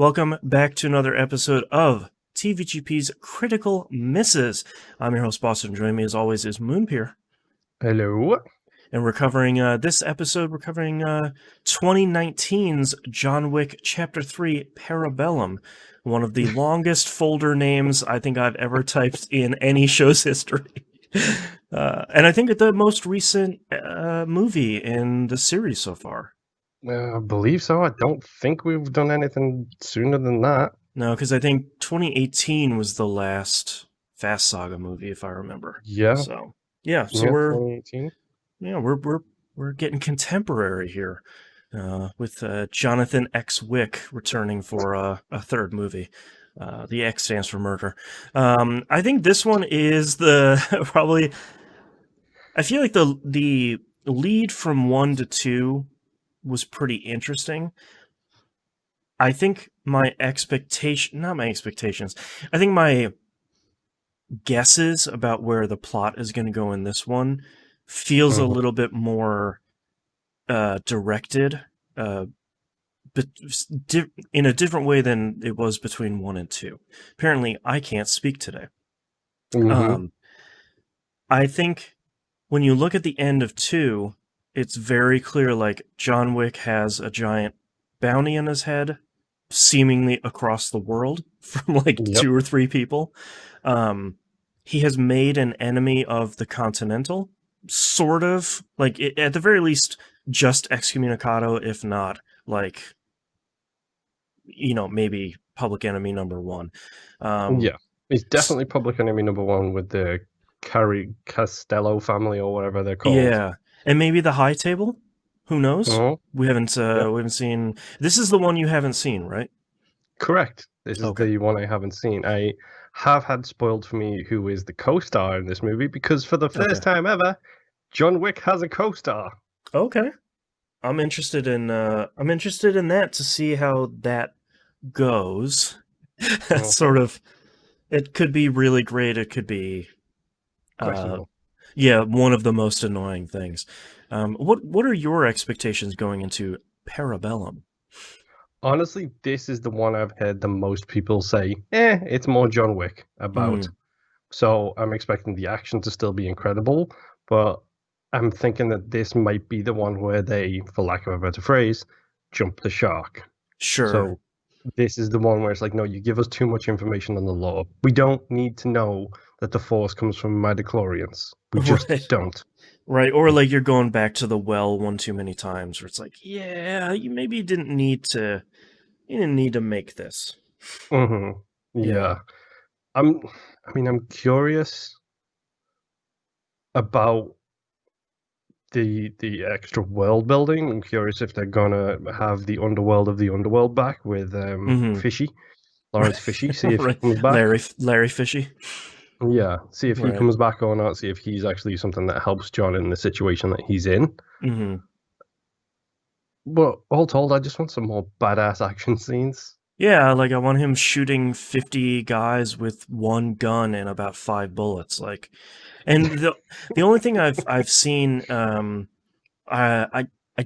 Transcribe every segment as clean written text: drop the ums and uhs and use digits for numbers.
Welcome back to another episode of TVGP's Critical Misses. I'm your host, Boston. Joining me as always is Moonpier. Hello. And we're covering, this episode, 2019's John Wick Chapter 3 Parabellum, one of the longest folder names I think I've ever typed in any show's history. And I think the most recent movie in the series so far. I believe so. I don't think we've done anything sooner than that. No, because I think 2018 was the last Fast Saga movie, if I remember. Yeah. So yeah, Yeah, 2018. We're getting contemporary here, with Jonathan X. Wick returning for a third movie. The X stands for murder. I think this one is the probably. I feel like the lead from 1 to 2 was pretty interesting. I think not my expectations. I think my guesses about where the plot is going to go in this one feels a little bit more directed, but in a different way than it was between 1 and 2. Apparently, I can't speak today. I think when you look at the end of 2, it's very clear, like, John Wick has a giant bounty in his head, seemingly across the world from, like, 2 or 3 people. He has made an enemy of the Continental, sort of. Like, at the very least, just excommunicado, if not, like, maybe public enemy number 1. Yeah. He's definitely public enemy number 1 with the Castello family or whatever they're called. Yeah. And maybe the High Table? Who knows? We haven't seen. This is the one you haven't seen, right? Correct. This is the one I haven't seen. I have had spoiled for me who is the co-star in this movie, because for the first time ever, John Wick has a co-star. Okay. I'm interested in that to see how that goes. Sort of. It could be really great. It could be questionable. One of the most annoying things. What are your expectations going into Parabellum? Honestly, this is the one I've heard the most people say, it's more John Wick about. So I'm expecting the action to still be incredible, but I'm thinking that this might be the one where they, for lack of a better phrase, jump the shark. Sure. So this is the one where it's like, no, you give us too much information on the law. We don't need to know that the Force comes from midichlorians. We just don't. Right, or like you're going back to the well one too many times, where it's like, yeah, you maybe didn't need to make this. Yeah. I'm curious about the extra world building. I'm curious if they're gonna have the underworld of the underworld back with Fishy, Lawrence Fishy. See if he comes back. Larry Fishy. Yeah, see if he comes back or not. See if he's actually something that helps John in the situation that he's in. But all told, I just want some more badass action scenes. Yeah, like I want him shooting 50 guys with one gun and about 5 bullets. Like, and the only thing I've seen, I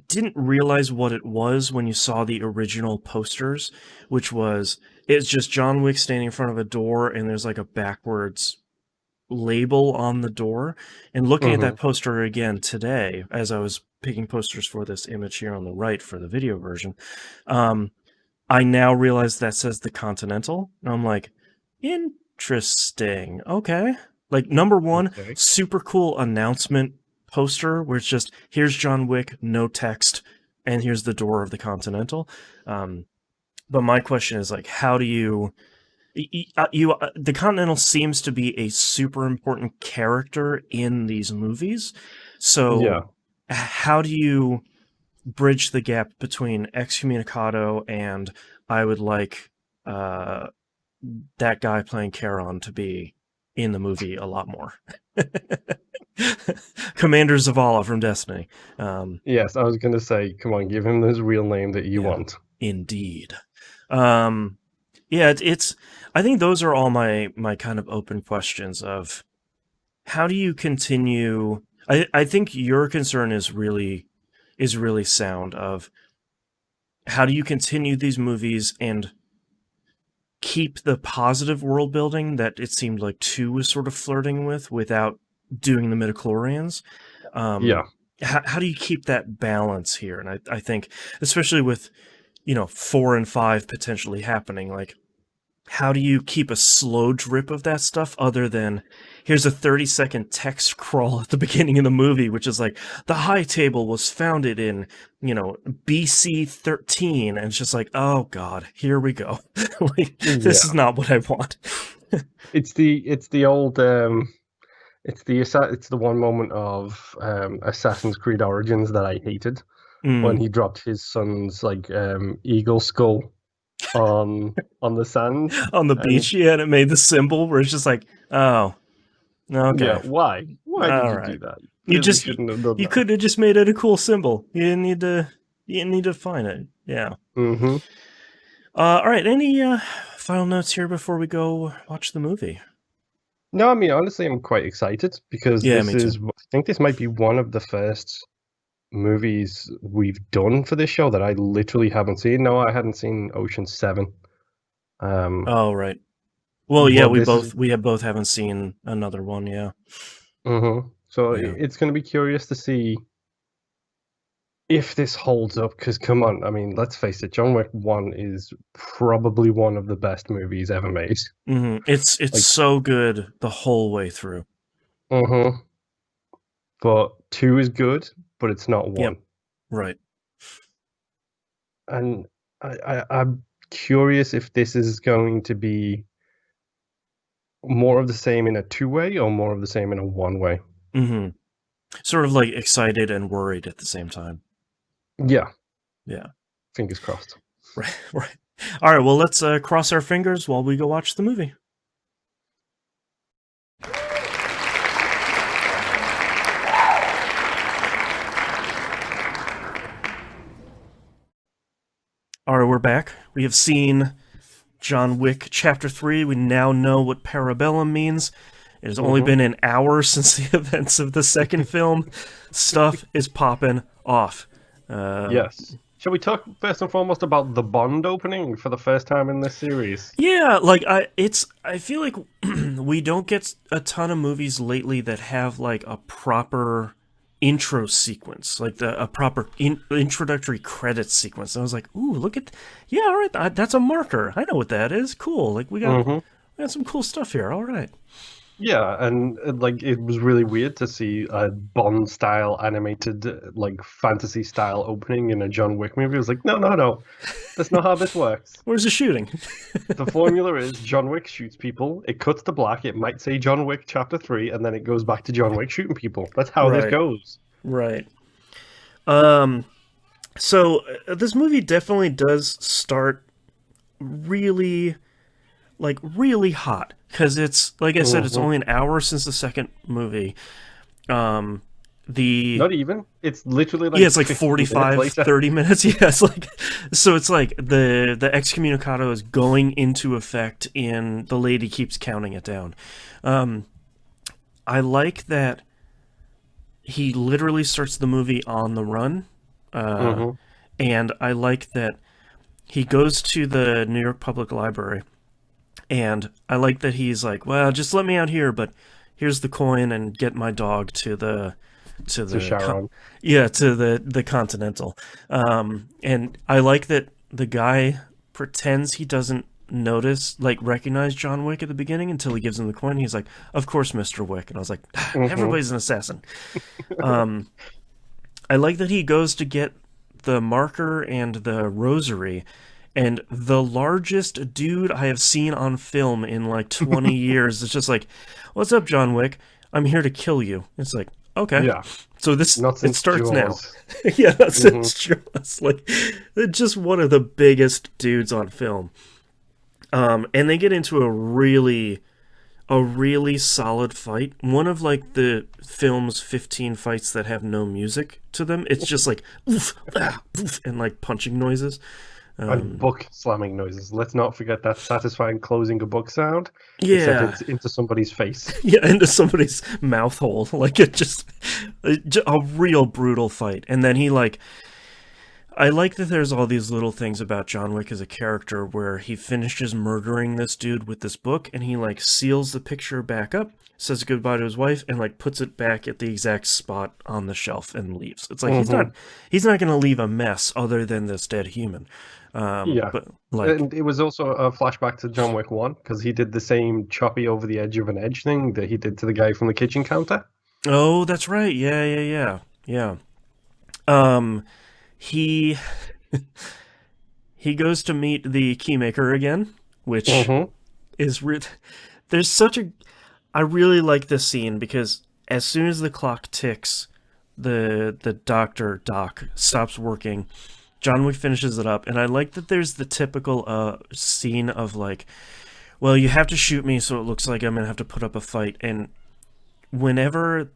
didn't realize what it was when you saw the original posters, which was it's just John Wick standing in front of a door and there's like a backwards label on the door. And looking at that poster again today, as I was picking posters for this image here on the right for the video version, I now realize that says the Continental. And I'm like, interesting. Okay. Like, number 1, super cool announcement poster where it's just, here's John Wick, no text, and here's the door of the Continental. But my question is, like, how do you... the Continental seems to be a super important character in these movies. So how do you bridge the gap between excommunicado and I would like that guy playing Charon to be in the movie a lot more? Commander Zavala from Destiny. Yes, I was going to say, come on, give him his real name that you want. Indeed. It's I think those are all my kind of open questions of how do you continue. I think your concern is really sound of how do you continue these movies and keep the positive world building that it seemed like 2 was sort of flirting with without doing the midichlorians. Yeah. How do you keep that balance here? And I think, especially with, 4 and 5 potentially happening, like, how do you keep a slow drip of that stuff other than here's a 30-second text crawl at the beginning of the movie, which is like, the High Table was founded in, BC 13. And it's just like, oh God, here we go. Like, this is not what I want. It's the old, it's the one moment of Assassin's Creed Origins that I hated when he dropped his son's like eagle skull on the sand On the beach, yeah, and it made the symbol where it's just like, oh, okay. Yeah, why did you do that? You just shouldn't have done you that. could have just made it a cool symbol. You didn't need to find it. Yeah. Mm-hmm. All right. Any final notes here before we go watch the movie? No, I mean, honestly, I'm quite excited because Yeah, this is, I think this might be one of the first movies we've done for this show that I literally haven't seen. No, I hadn't seen Ocean's 7. Oh, right. Well, yeah, well, we both haven't seen another one, yeah. Mm-hmm. So Yeah. it's going to be curious to see if this holds up, because come on, I mean, let's face it, John Wick 1 is probably one of the best movies ever made. Mm-hmm. It's Like- so good the whole way through. Mm-hmm. But 2 is good, but it's not 1. Yep. Right. And I'm curious if this is going to be more of the same in a 2-way or more of the same in a 1-way. Mm-hmm. Sort of like excited and worried at the same time. Yeah. Yeah. Fingers crossed. Right. Right. All right. Well, let's cross our fingers while we go watch the movie. All right, we're back. We have seen John Wick Chapter 3. We now know what Parabellum means. It has only been an hour since the events of the second film. Stuff is popping off. Yes. Shall we talk first and foremost about the Bond opening for the first time in this series? Yeah, like I feel like we don't get a ton of movies lately that have like a proper intro sequence, like a proper introductory credits sequence. And I was like, ooh, look at, yeah, all right, that's a marker. I know what that is. Cool. Like we got some cool stuff here. All right. Yeah, and like it was really weird to see a Bond-style animated, like fantasy-style opening in a John Wick movie. I was like, no, that's not how this works. Where's the shooting? The formula is John Wick shoots people, it cuts to black, it might say John Wick Chapter 3, and then it goes back to John Wick shooting people. That's how this goes. Right. So this movie definitely does start really hot, because it's, like I said, it's only an hour since the second movie. Not even. It's literally like, yeah, it's like 15 45, minutes later. 30 minutes. Yeah, it's like, so it's like the excommunicado is going into effect and the lady keeps counting it down. I like that he literally starts the movie on the run. And I like that he goes to the New York Public Library, and I like that he's like, well, just let me out here, but here's the coin and get my dog to the Sharon. to the Continental. And I like that the guy pretends he doesn't recognize John Wick at the beginning until he gives him the coin. He's like, of course, Mr. Wick. And I was like, everybody's an assassin. I like that he goes to get the marker and the rosary, and the largest dude I have seen on film in like 20 years is just like, what's up, John Wick? I'm here to kill you. It's like, okay. Yeah. So it starts now. Yeah, that's Jaws. Like, just one of the biggest dudes on film. And they get into a really solid fight. One of like the film's 15 fights that have no music to them. It's just like oof, ah, oof, and like punching noises. And book slamming noises. Let's not forget that satisfying closing a book sound. Yeah. Except it's into somebody's face. Yeah, into somebody's mouth hole. Like, it just a real brutal fight. And then he like, I like that there's all these little things about John Wick as a character where he finishes murdering this dude with this book and he like seals the picture back up, says goodbye to his wife, and like puts it back at the exact spot on the shelf and leaves. It's like he's not going to leave a mess other than this dead human. Yeah. But like, And it was also a flashback to John Wick 1 because he did the same choppy over the edge of an edge thing that he did to the guy from the kitchen counter. oh, that's right. Yeah. He he goes to meet the keymaker again, which is there's such a I really like this scene because as soon as the clock ticks, the doc stops working. John Wick finishes it up, and I like that there's the typical scene of like, well, you have to shoot me, so it looks like I'm gonna have to put up a fight. And whenever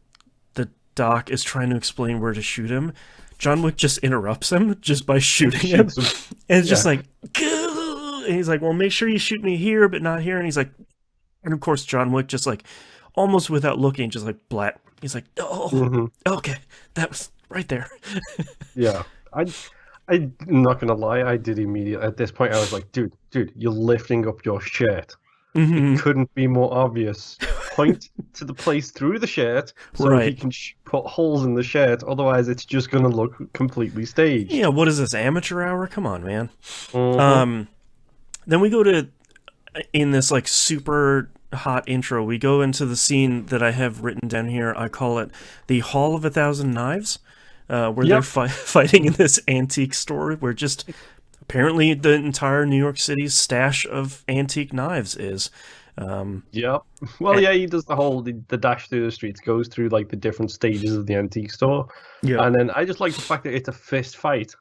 the doc is trying to explain where to shoot him, John Wick just interrupts him just by shooting him. And it's just like, gah! And he's like, well, make sure you shoot me here, but not here. And he's like, and of course, John Wick just like, almost without looking, just like, blat. He's like, oh, okay, that was right there. Yeah. I'm not gonna lie, I did immediately. At this point, I was like, dude, you're lifting up your shirt. It couldn't be more obvious. Point to the place through the shirt so he can put holes in the shirt. Otherwise, it's just gonna look completely staged. Yeah, what is this, amateur hour? Come on, man. Then we go to, in this like super hot intro, we go into the scene that I have written down here. I call it the Hall of 1,000 Knives. Where they're fighting in this antique store where just apparently the entire New York City's stash of antique knives is. Yep. Well, he does the dash through the streets, goes through like the different stages of the antique store. Yeah. And then I just like the fact that it's a fist fight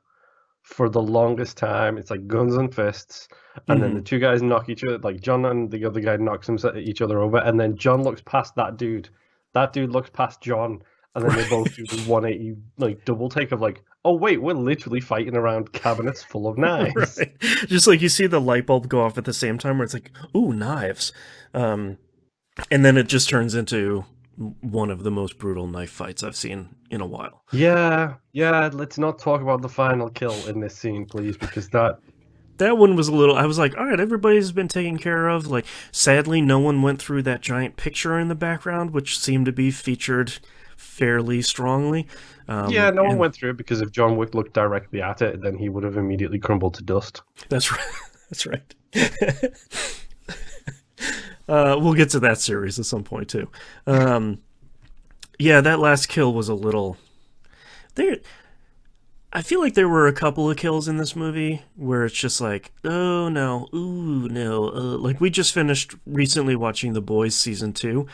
for the longest time. It's like guns and fists. And then the two guys knock each other, like John and the other guy knocks each other over. And then John looks past that dude. That dude looks past John. And then they both do the 180 like double take of like, oh wait, we're literally fighting around cabinets full of knives. Right. Just like you see the light bulb go off at the same time where it's like, ooh, knives. And then it just turns into one of the most brutal knife fights I've seen in a while. Yeah. Let's not talk about the final kill in this scene, please, because that one was a little, I was like, all right, everybody's been taken care of. Like, sadly, no one went through that giant picture in the background, which seemed to be featured fairly strongly. No one went through it because if John Wick looked directly at it, then he would have immediately crumbled to dust. That's right. That's right. We'll get to that series at some point too. That last kill was a little. I feel like there were a couple of kills in this movie where it's just like, oh no, ooh no. Like we just finished recently watching The Boys season 2.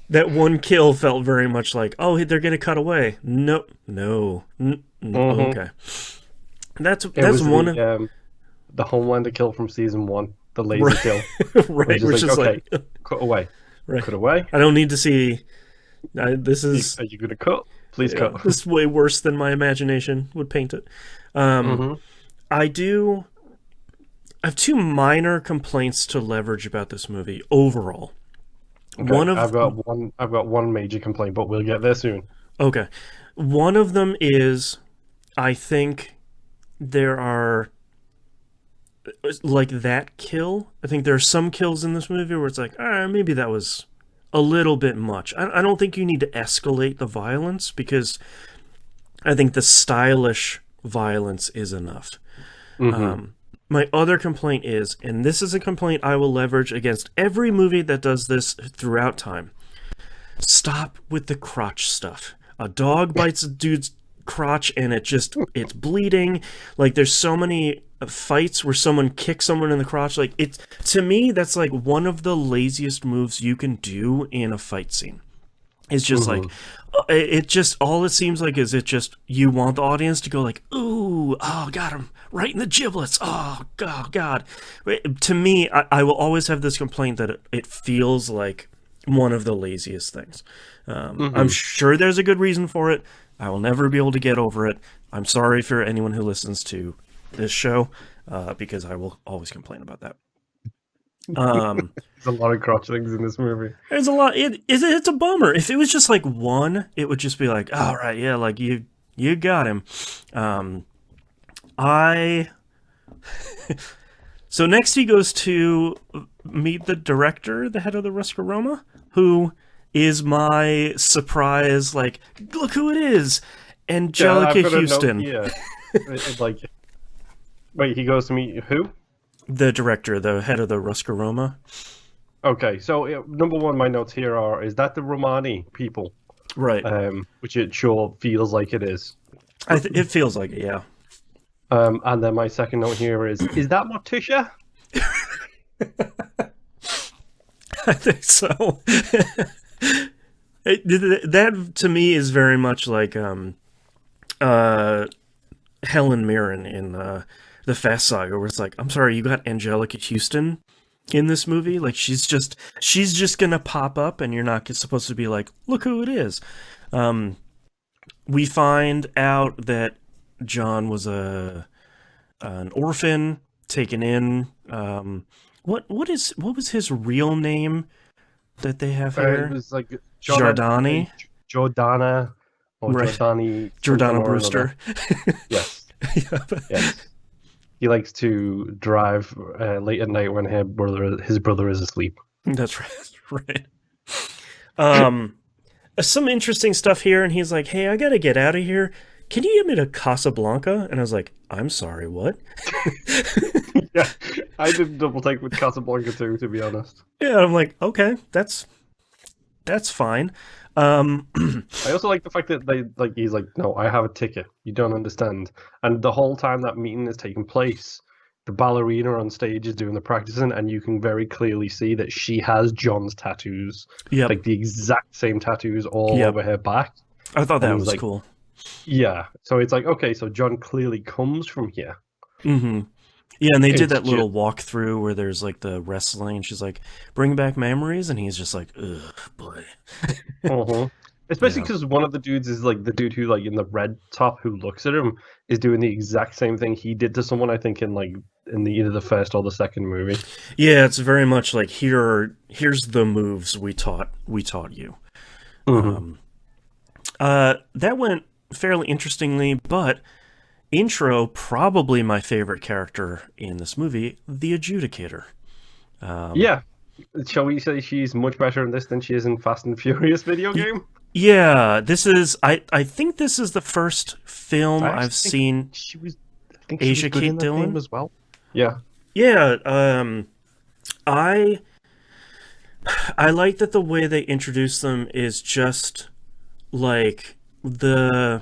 That one kill felt very much like, oh, they're gonna cut away. No. Okay. That's one of the Homelander kill from season 1, the laser kill. Right, which is like cut away. Right. Cut away. I don't need to see. This is. Are you gonna cut? Please cut. This is way worse than my imagination would paint it. I have two minor complaints to leverage about this movie overall. Okay, I've got one major complaint, but we'll get there soon. Okay. One of them is, I think there are, like that kill, I think there are some kills in this movie where it's like, maybe that was a little bit much. I don't think you need to escalate the violence because I think the stylish violence is enough. My other complaint is, and this is a complaint I will leverage against every movie that does this throughout time, stop with the crotch stuff. A dog bites a dude's crotch and it's bleeding. Like there's so many fights where someone kicks someone in the crotch. Like to me, that's like one of the laziest moves you can do in a fight scene. It's just like, it just, all it seems like is it just, you want the audience to go like, ooh, oh, got him right in the giblets. Oh, God. To me, I will always have this complaint that it feels like one of the laziest things. I'm sure there's a good reason for it. I will never be able to get over it. I'm sorry for anyone who listens to this show, because I will always complain about that. There's a lot of crotch things in this movie. There's a lot. It's a bummer. If it was just like one, it would just be like, all right, yeah, like you You got him. I So next he goes to meet the director, the head of the Roscaroma, who is my surprise, like, look who it is, Yeah, Angelica I've got a note Houston. here. It's like, wait, he goes to meet who? The director, the head of the Roscaroma. Okay, so number one, my notes here is that the Romani people? Right. Which it sure feels like it is. It feels like it, yeah. And then my second note here is that Morticia? I think so. That to me is very much like Helen Mirren in the Fast Saga, where it's like, I'm sorry, you got Angelica Houston in this movie. Like she's just gonna pop up, and you're not supposed to be like, look who it is. We find out that John was an orphan taken in. What was his real name that they have here? It was like Jordani. Jordana or Right. Jordani. Jordana Brewster. Yes. Yeah. Yes. He likes to drive late at night when his brother is asleep. That's right. Right. Some interesting stuff here, and he's like, "Hey, I gotta get out of here. Can you get me to Casablanca?" And I was like, "I'm sorry, what?" Yeah, I did double take with Casablanca too, to be honest. Yeah, I'm like, okay, that's fine. I also like the fact that he's like, no, I have a ticket. You don't understand. And the whole time that meeting is taking place, the ballerina on stage is doing the practicing, and you can very clearly see that she has John's tattoos, Yep. like the exact same tattoos all over her back. I thought that And was like, cool. Yeah, so it's like, okay, so John clearly comes from here. Mm-hmm. Yeah, and they did It's that little walkthrough where there's like the wrestling, and she's like, "Bring back memories," and he's just like, "Ugh, boy." Especially Yeah. because one of the dudes is like the dude who, like, in the red top, who looks at him, is doing the exact same thing he did to someone, I think, in either the first or the second movie. Yeah, it's very much like here's the moves we taught you. Mm-hmm. That went fairly interestingly, but intro, probably my favorite character in this movie, the Adjudicator. Yeah. Shall we say she's much better in this than she is in Fast and Furious video game? Yeah, this is I think this is the first film I've seen She was, I think Asia she was good Kate in that Dillon game as well. Yeah. Yeah, I like that the way they introduce them is just like the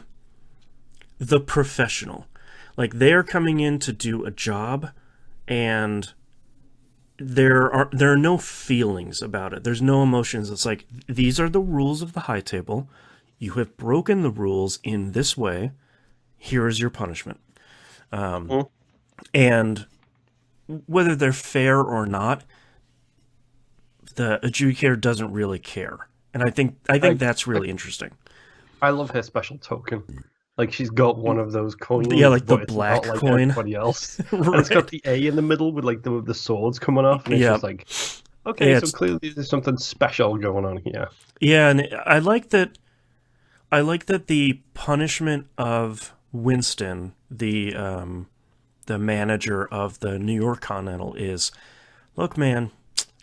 professional. Like they're coming in to do a job, and there are no feelings about it. There's no emotions. It's like, these are the rules of the high table. You have broken the rules in this way. Here is your punishment. And whether they're fair or not, the adjudicator doesn't really care. And I think that's really interesting. I love her special token. Like, she's got one of those coins. Yeah, like the but it's black not like coin. everybody else. Right. And it's got the A in the middle with like the swords coming off, and it's just like, okay, Yeah, so clearly there's something special going on here. Yeah, and I like that the punishment of Winston, the manager of the New York Continental, is, look, man,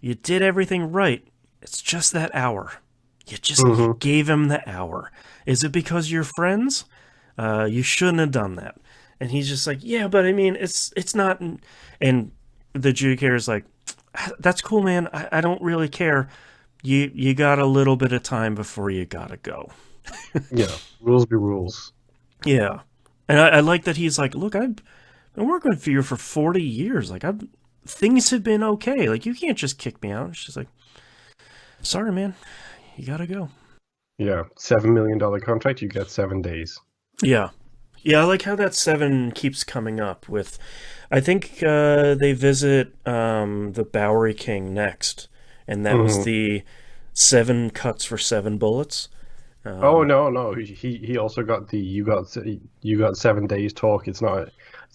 you did everything right. It's just that hour. You just gave him the hour. Is it because you're friends? You shouldn't have done that. And he's just like, yeah, but I mean, it's not. And the adjudicator is like, that's cool, man. I don't really care. You got a little bit of time before you gotta go. Yeah, rules be rules. Yeah, and I like that he's like, look, I've been working for you for 40 years. Like, things have been okay. Like, you can't just kick me out. She's like, sorry, man, you gotta go. Yeah, $7 million contract. You get 7 days. Yeah, I like how that 7 keeps coming up with. I think they visit the Bowery King next, and that was the 7 cuts for 7 bullets. Oh no! He also got the you got 7 days talk. It's not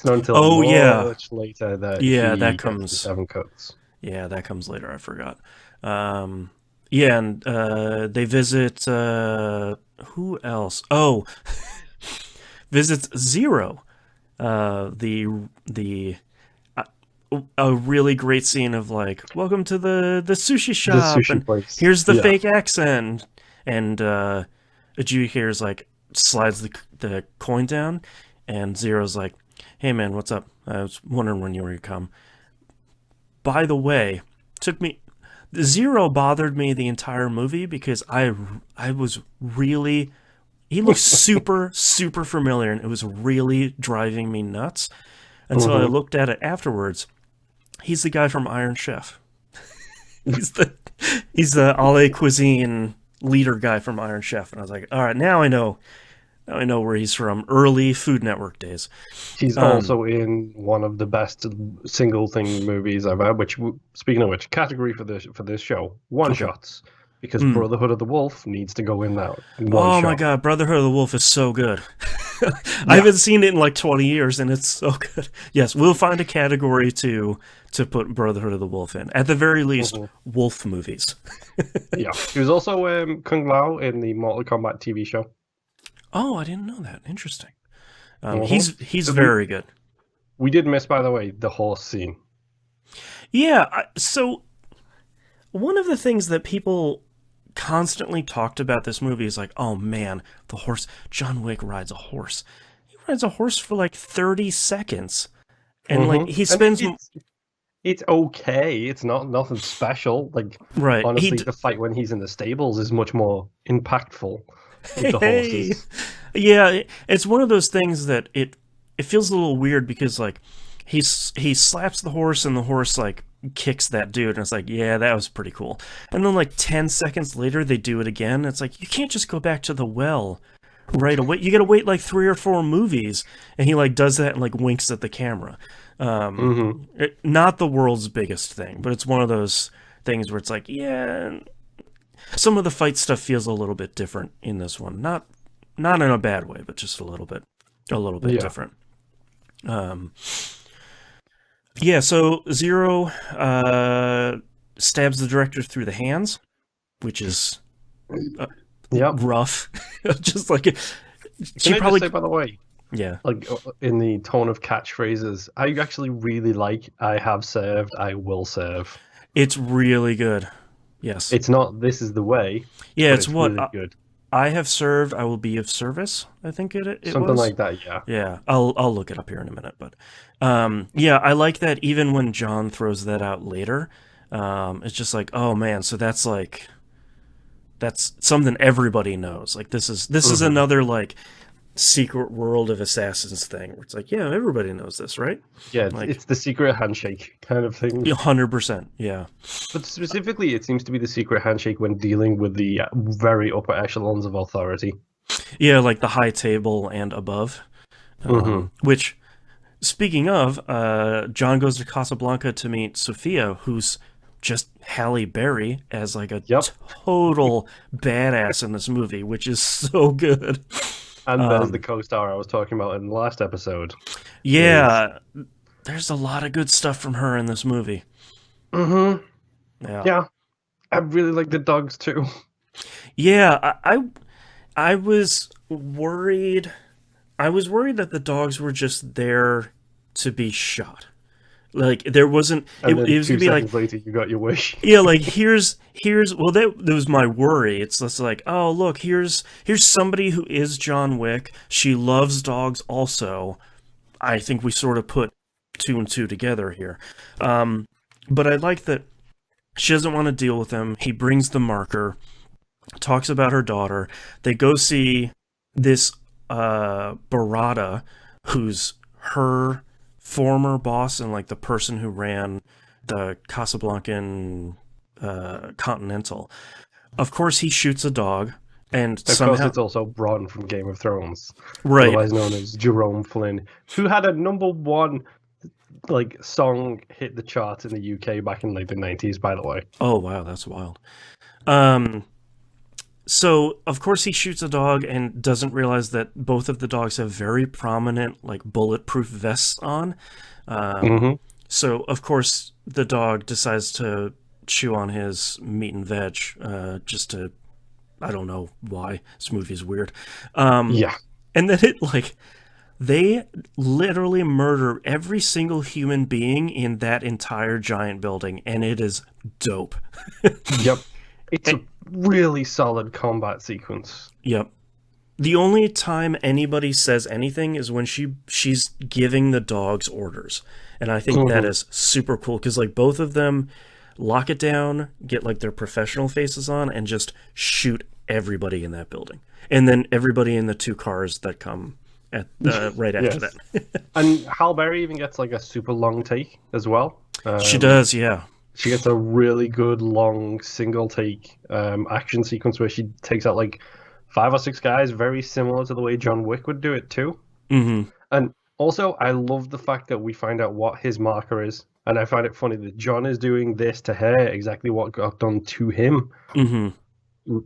until much later that that comes the 7 cuts. Yeah, that comes later. I forgot. Yeah, and they visit who else? Oh, visits Zero. The a really great scene of like, welcome to the sushi The shop, sushi and place. here's the Yeah. fake accent, and Ajuy here's like slides the coin down, and Zero's like, hey man, what's up? I was wondering when you were gonna come. By the way, took me Zero bothered me the entire movie because I was really he looked super super familiar, and it was really driving me nuts until I Hmm. looked at it afterwards. He's the guy from Iron Chef. He's the a la cuisine leader guy from Iron Chef, and I was like, all right, now I know. Now I know where he's from. Early Food Network days. He's Um, also in one of the best single thing movies I've had. Which, speaking of which, category for this show, one okay. shots, because Mm. Brotherhood of the Wolf needs to go in that one Oh my shot. god, Brotherhood of the Wolf is so good. I Yeah. haven't seen it in like 20 years, and it's so good. Yes, we'll find a category to put Brotherhood of the Wolf in. At the very least, Hmm. wolf movies. Yeah. He was also Kung Lao in the Mortal Kombat TV show. Oh, I didn't know that. Interesting. Hmm. He's So we very good. we did miss, by the way, the horse scene. Yeah. So one of the things that people constantly talked about this movie is like, oh man, the horse. John Wick rides a horse. He rides a horse for like 30 seconds, and like Hmm. he And spends it's okay. It's not nothing special. Like, right. honestly, the fight when he's in the stables is much more impactful with the Hey, horses. yeah, it's one of those things that it feels a little weird because like he slaps the horse and the horse like kicks that dude, and it's like, yeah, that was pretty cool. And then like 10 seconds later they do it again. It's like, you can't just go back to the well right away. You gotta wait like 3 or 4 movies, and he like does that and like winks at the camera. Hmm. Not the world's biggest thing, but it's one of those things where it's like, yeah, some of the fight stuff feels a little bit different in this one. Not in a bad way, but just a little bit Yeah. different. Um, yeah. So Zero stabs the director through the hands, which is uh, Yep. rough. Just like Can she I just probably, say, by the way, yeah. like in the tone of catchphrases, I actually really like "I have served, I will serve." It's really good. Yes. It's not "This is the way," Yeah. but It's it's what really good. I have served. I will be of service. I think it Something was. like that. Yeah. Yeah, I'll look it up here in a minute, but yeah, I like that. Even when John throws that out later, it's just like, oh man, so that's like that's something everybody knows. Like this is Hmm. another like secret world of assassins thing where it's like, yeah, everybody knows this, right? Yeah, Like it's the secret handshake kind of thing. 100%, yeah, But specifically, it seems to be the secret handshake when dealing with the very upper echelons of authority. yeah, like the high table and above. Hmm. Which, speaking of, John goes to Casablanca to meet Sophia, who's just Halle Berry as like a Yep. total badass in this movie, which is so good. And there's the Um, co-star I was talking about in the last episode. Is yeah, there's a lot of good stuff from her in this movie. hmm Yeah, Yeah, I really like the dogs too. yeah. I was worried. I was worried that the dogs were just there to be shot. Like there wasn't. And It then was two gonna be like, seconds later, you got your wish. yeah, like here's well that was my worry. It's just like, oh look, here's somebody who is John Wick. She loves dogs also. I think we sort of put two and two together here. But I like that she doesn't want to deal with him. He brings the marker, talks about her daughter. They go see this Barada, who's her former boss and like the person who ran the Casablancan Continental. Of course, he shoots a dog, and Of course, somehow, it's also Bronn from Game of Thrones, right? otherwise known as Jerome Flynn, who had a #1 like song hit the charts in the UK back in like the 90s. By the way, Oh wow, that's wild. Um, so of course he shoots a dog and doesn't realize that both of the dogs have very prominent like bulletproof vests on. Um, hmm so of course the dog decides to chew on his meat and veg, just to, I don't know why, this movie is weird. Um, yeah, and then it like They literally murder every single human being in that entire giant building, and it is dope. Yep. It's a really solid combat sequence. Yep. The only time anybody says anything is when she's giving the dogs orders. And I think that is super cool because like both of them lock it down, get like their professional faces on, and just shoot everybody in that building. And then everybody in the two cars that come at right after that. And Halle Berry even gets like a super long take as well. She does, yeah. She gets a really good long single take action sequence where she takes out like 5 or 6 guys, very similar to the way John Wick would do it too. Mm-hmm. And also, I love the fact that we find out what his marker is. And I find it funny that John is doing this to her, exactly what got done to him. Mm-hmm.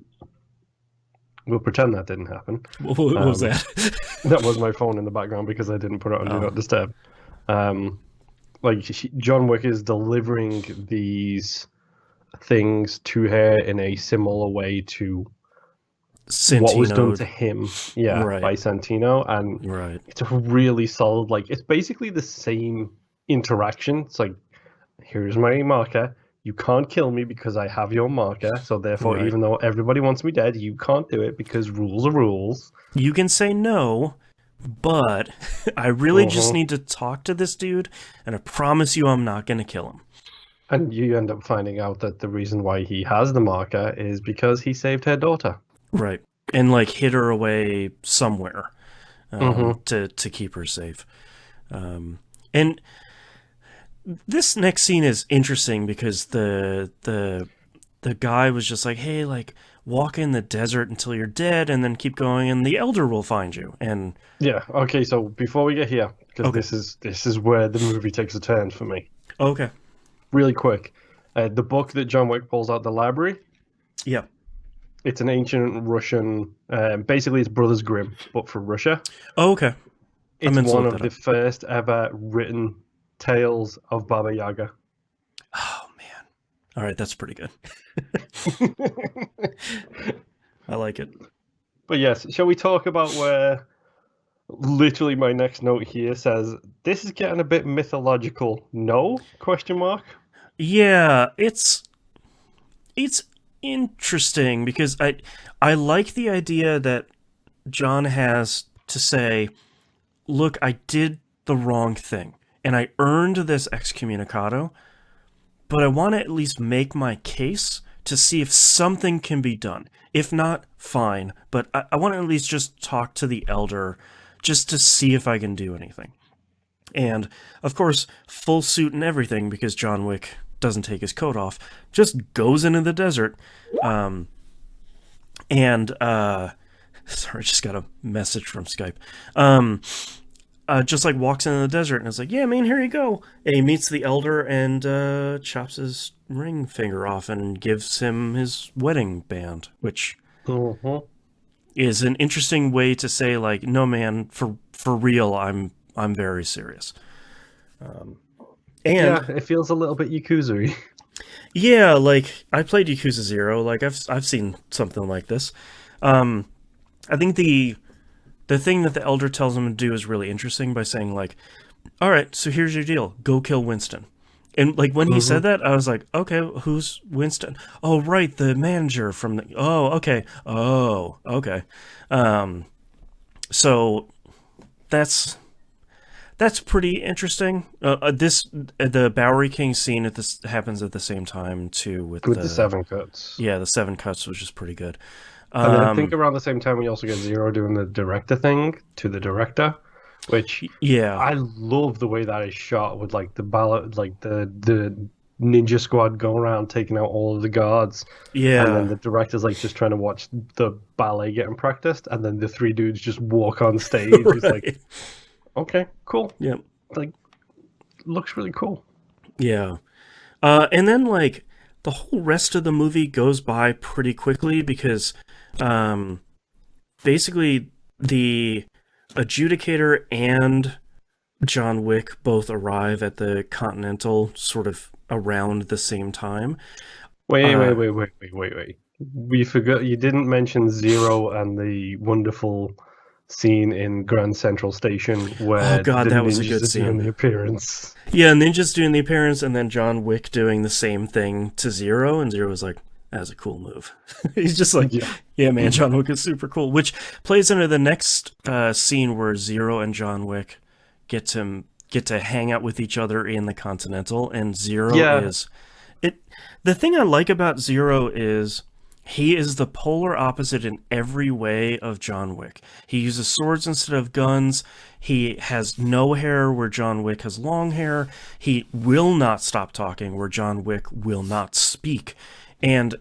We'll pretend that didn't happen. What was that? That was my phone in the background because I didn't put it on Do Not Disturb. John Wick is delivering these things to her in a similar way to Santino. What was done to him, Right. by Santino, and Right. it's a really solid. Like it's basically the same interaction. It's like, here's my marker. You can't kill me because I have your marker. So therefore, Right. even though everybody wants me dead, you can't do it because rules are rules. You can say no, but I really just need to talk to this dude, and I promise you I'm not going to kill him. And you end up finding out that the reason why he has the marker is because he saved her daughter. Right. And like hid her away somewhere to keep her safe. And this next scene is interesting because the guy was just like, hey, like walk in the desert until you're dead and then keep going and the elder will find you. And yeah, okay, so before we get here, because this is where the movie takes a turn for me. Okay. Really quick. The book that John Wick pulls out the library. Yeah. It's an ancient Russian, basically it's Brothers Grimm, but for Russia. Oh, okay. It's one of the first ever written tales of Baba Yaga. Oh, man. All right, that's pretty good. I like it. But yes, shall we talk about where literally my next note here says, this is getting a bit mythological. No? Question mark? Yeah, it's interesting because I like the idea that John has to say, look, I did the wrong thing and I earned this excommunicado, but I want to at least make my case to see if something can be done. If not, fine, but I want to at least just talk to the elder just to see if I can do anything. And of course, full suit and everything because John Wick doesn't take his coat off, just goes into the desert. Sorry, just got a message from Skype. Just like walks into the desert and is like, yeah, man, here you go. And he meets the elder and chops his ring finger off and gives him his wedding band, which is an interesting way to say, like, no, man, for real, I'm very serious. And it feels a little bit Yakuza-y. Yeah, like I played Yakuza 0. Like I've seen something like this. I think the thing that the elder tells him to do is really interesting by saying like, "All right, so here's your deal: go kill Winston." And like when he said that, I was like, "Okay, who's Winston? Oh, right, the manager from the. Oh, okay. Oh, okay. So that's pretty interesting. The Bowery King scene happens at the same time too with the 7 cuts. Yeah, the 7 cuts was just pretty good. And I think around the same time we also get Zero doing the director thing to the director, which I love the way that is shot with like the ballot, like the ninja squad going around taking out all of the guards. Yeah, and then the director's like just trying to watch the ballet getting practiced, and then the 3 dudes just walk on stage. Right. It's like, okay, cool. Yeah. Like, looks really cool. Yeah. And then, like, the whole rest of the movie goes by pretty quickly because, basically, the adjudicator and John Wick both arrive at the Continental sort of around the same time. Wait. We forgot, you didn't mention Zero and the wonderful scene in Grand Central Station where Oh god, the that was a ninjas good are doing scene. the appearance. Yeah, Ninja's doing the appearance, and then John Wick doing the same thing to Zero, and Zero was like, "That's a cool move." He's just like, Yeah. "Yeah, man, John Wick is super cool," which plays into the next scene where Zero and John Wick get to hang out with each other in the Continental, and Zero Yeah. is it. The thing I like about Zero is he is the polar opposite in every way of John Wick. He uses swords instead of guns. He has no hair where John Wick has long hair. He will not stop talking where John Wick will not speak. And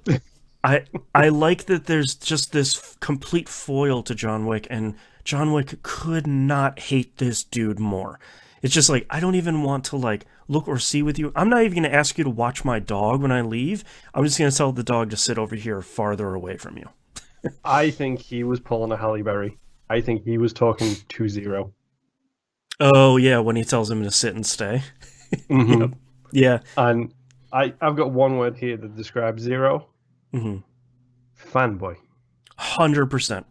I I like that there's just this complete foil to John Wick, and John Wick could not hate this dude more. It's just like I don't even want to like look or see with you. I'm not even going to ask you to watch my dog when I leave. I'm just going to tell the dog to sit over here farther away from you. I think he was pulling a Halle Berry. I think he was talking to Zero. Oh yeah, when he tells him to sit and stay. Mm-hmm. Yep. Yeah. And I've got one word here that describes Zero. Mm-hmm. Fanboy. 100%.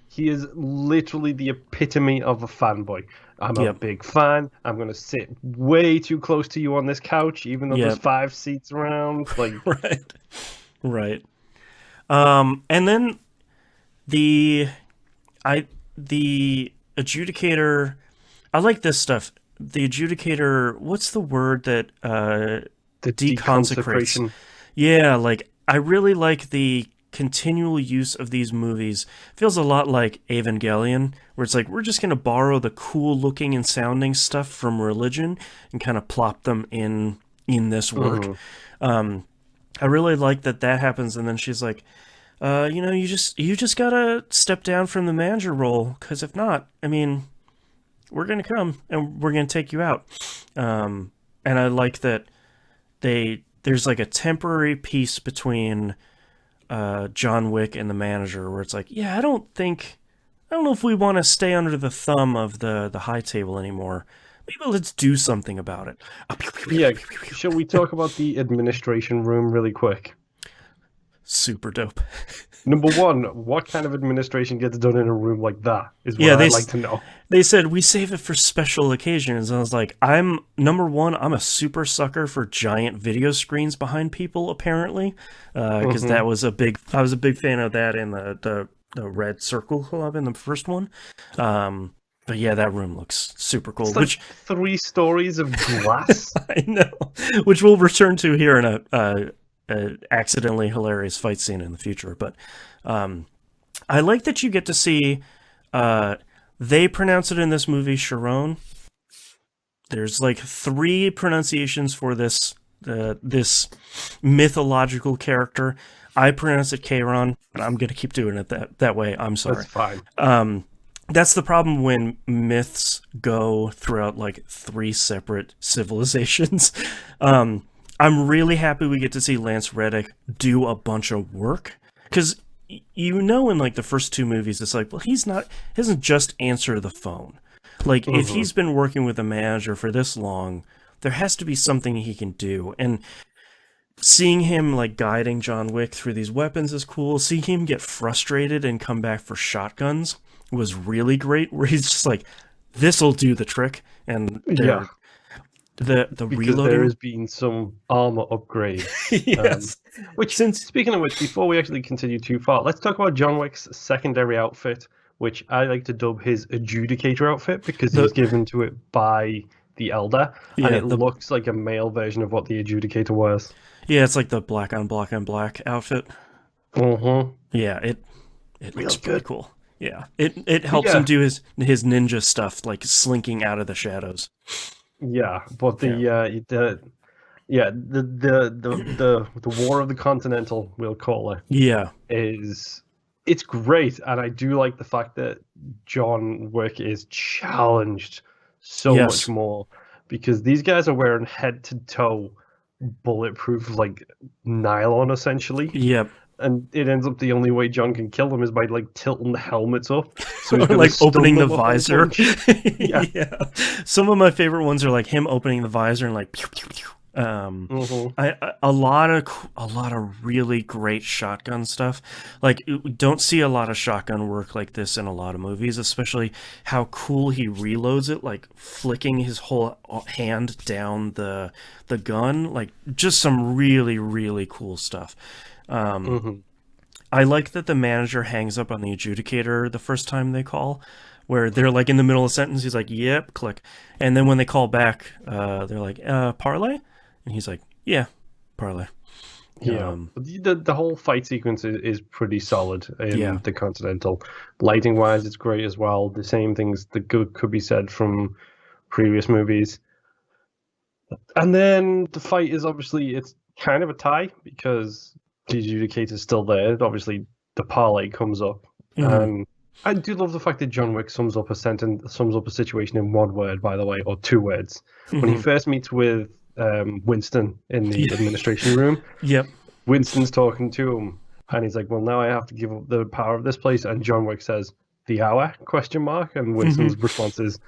He is literally the epitome of a fanboy. I'm a Yep. big fan. I'm going to sit way too close to you on this couch, even though there's Yep. 5 seats around. Like, Right. Right. And then the the adjudicator. I like this stuff. The adjudicator. What's the word that the deconsecrates? deconsecration. Yeah, like I really like the continual use of these movies. Feels a lot like Evangelion, where it's like we're just gonna borrow the cool looking and sounding stuff from religion and kind of plop them in this work. Mhm. I really like that happens, and then she's like, you just gotta step down from the manager role, because if not, I mean, we're gonna come and we're gonna take you out. And I like that there's like a temporary peace between John Wick and the manager, where it's like, yeah, I don't know if we want to stay under the thumb of the high table anymore. Maybe let's do something about it. Yeah, shall we talk about the administration room really quick? Super dope. Number one, what kind of administration gets done in a room like that is what Yeah, I'd like to know. They said we save it for special occasions, and I was like, I'm a super sucker for giant video screens behind people, apparently, because I was a big fan of that in the Red Circle Club in the first one. But yeah, that room looks super cool. It's like 3 stories of glass. I know, which we'll return to here in a accidentally hilarious fight scene in the future. But I like that you get to see. They pronounce it in this movie Sharon. There's like 3 pronunciations for this mythological character. I pronounce it Kairon, and I'm gonna keep doing it that way. I'm sorry. That's fine. That's the problem when myths go throughout like 3 separate civilizations. I'm really happy we get to see Lance Reddick do a bunch of work, because in like the first 2 movies, it's like, well, he doesn't just answer the phone. Like if he's been working with a manager for this long, there has to be something he can do. And seeing him like guiding John Wick through these weapons is cool. Seeing him get frustrated and come back for shotguns was really great, where he's just like, this'll do the trick. And Yeah. the Because reloading, there has been some armor upgrades. yes. Speaking of which, before we actually continue too far, let's talk about John Wick's secondary outfit, which I like to dub his adjudicator outfit, because he's given to it by the Elder, and it looks like a male version of what the adjudicator wears. Yeah, it's like the black on black on black outfit. Yeah, it looks pretty cool. Yeah, it helps him do his ninja stuff, like slinking out of the shadows. Yeah, but the War of the Continental, we'll call it. Yeah, it's great, and I do like the fact that John Wick is challenged so much more, because these guys are wearing head to toe bulletproof like nylon essentially. Yep. And it ends up the only way John can kill them is by like tilting the helmets up, so he's or like opening the them up visor. yeah. Some of my favorite ones are like him opening the visor and like pew, pew, pew. Mm-hmm. A lot of really great shotgun stuff. Like, we don't see a lot of shotgun work like this in a lot of movies, especially how cool he reloads it, like flicking his whole hand down the gun. Like, just some really really cool stuff. Mm-hmm. I like that the manager hangs up on the adjudicator the first time they call, where they're like in the middle of a sentence. He's like, "Yep," click, and then when they call back, they're like, "Parlay," and he's like, "Yeah, parlay." Yeah, the whole fight sequence is pretty solid in Yeah. the Continental. Lighting wise, it's great as well. The same things that could be said from previous movies. And then the fight is obviously it's kind of a tie because the adjudicator's still there. Obviously, the parlay comes up, Mhm. and I do love the fact that John Wick sums up a situation in one word, by the way, or two words. When he Mhm. first meets with Winston in the Yeah. administration room, Yep. Winston's talking to him, and he's like, "Well, now I have to give up the power of this place." And John Wick says, "The hour?" Question mark. And Mhm. Winston's response is,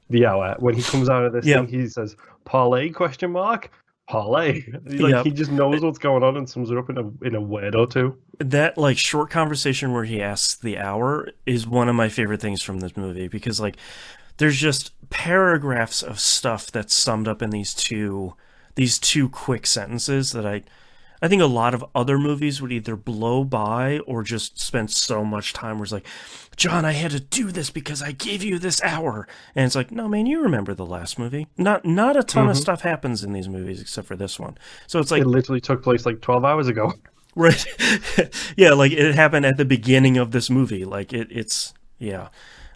"The hour." When he comes out of this thing, Yep. he says, "Parlay?" Question mark. Parlay. Like he Yep. just knows what's going on and sums it up in a word or two. That like short conversation where he asks the hour is one of my favorite things from this movie, because like there's just paragraphs of stuff that's summed up in these two quick sentences that I think a lot of other movies would either blow by or just spend so much time where it's like, "John, I had to do this because I gave you this hour." And it's like, "No, man, you remember the last movie. Not a ton of Mm-hmm. stuff happens in these movies except for this one." So it's It like, literally took place like 12 hours ago. right. Yeah, like it happened at the beginning of this movie. Like it's yeah.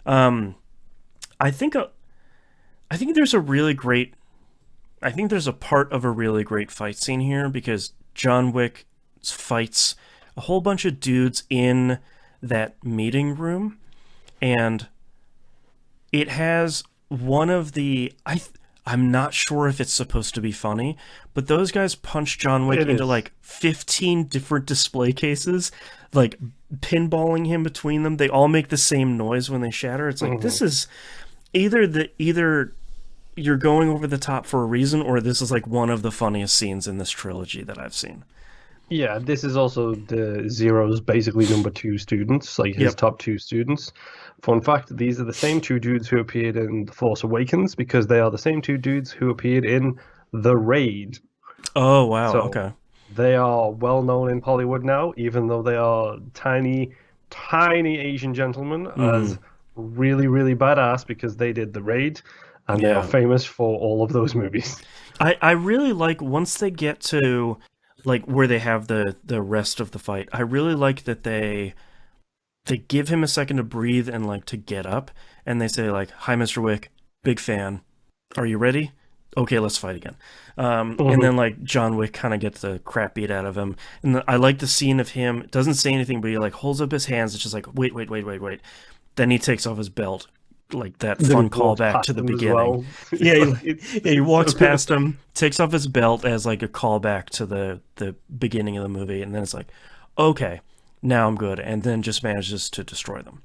Um I think I think there's a really great I think there's a part of a really great fight scene here, because John Wick fights a whole bunch of dudes in that meeting room, and it has one of the I'm not sure if it's supposed to be funny, but those guys punch John Wick It into is. like 15 different display cases, like pinballing him between them. They all make the same noise when they shatter. It's like, Mm-hmm. this is either you're going over the top for a reason, or this is like one of the funniest scenes in this trilogy that I've seen. Yeah, this is also the Zero's basically number two students, like his Yep. top two students. Fun fact, these are the same two dudes who appeared in The Force Awakens because they are the same two dudes who appeared in The Raid. Oh wow. So Okay. they are well known in Hollywood now, even though they are tiny, tiny Asian gentlemen, Mm, as really, really badass because they did The Raid and they are yeah. famous for all of those movies. I really like once they get to like where they have the rest of the fight. I really like that they give him a second to breathe and like to get up, and they say like, "Hi, Mr. Wick, big fan. Are you ready? Okay, let's fight again." And then like John Wick kind of gets the crap beat out of him, and I like the scene of him doesn't say anything, but he like holds up his hands. It's just like, wait, wait, wait, wait, wait. Then he takes off his belt, like that Then he fun walks callback to past the them as beginning. well. Yeah, yeah, he It's so walks good. past him, takes off his belt as like a callback to the beginning of the movie, and then it's like, okay, now I'm good, and then just manages to destroy them.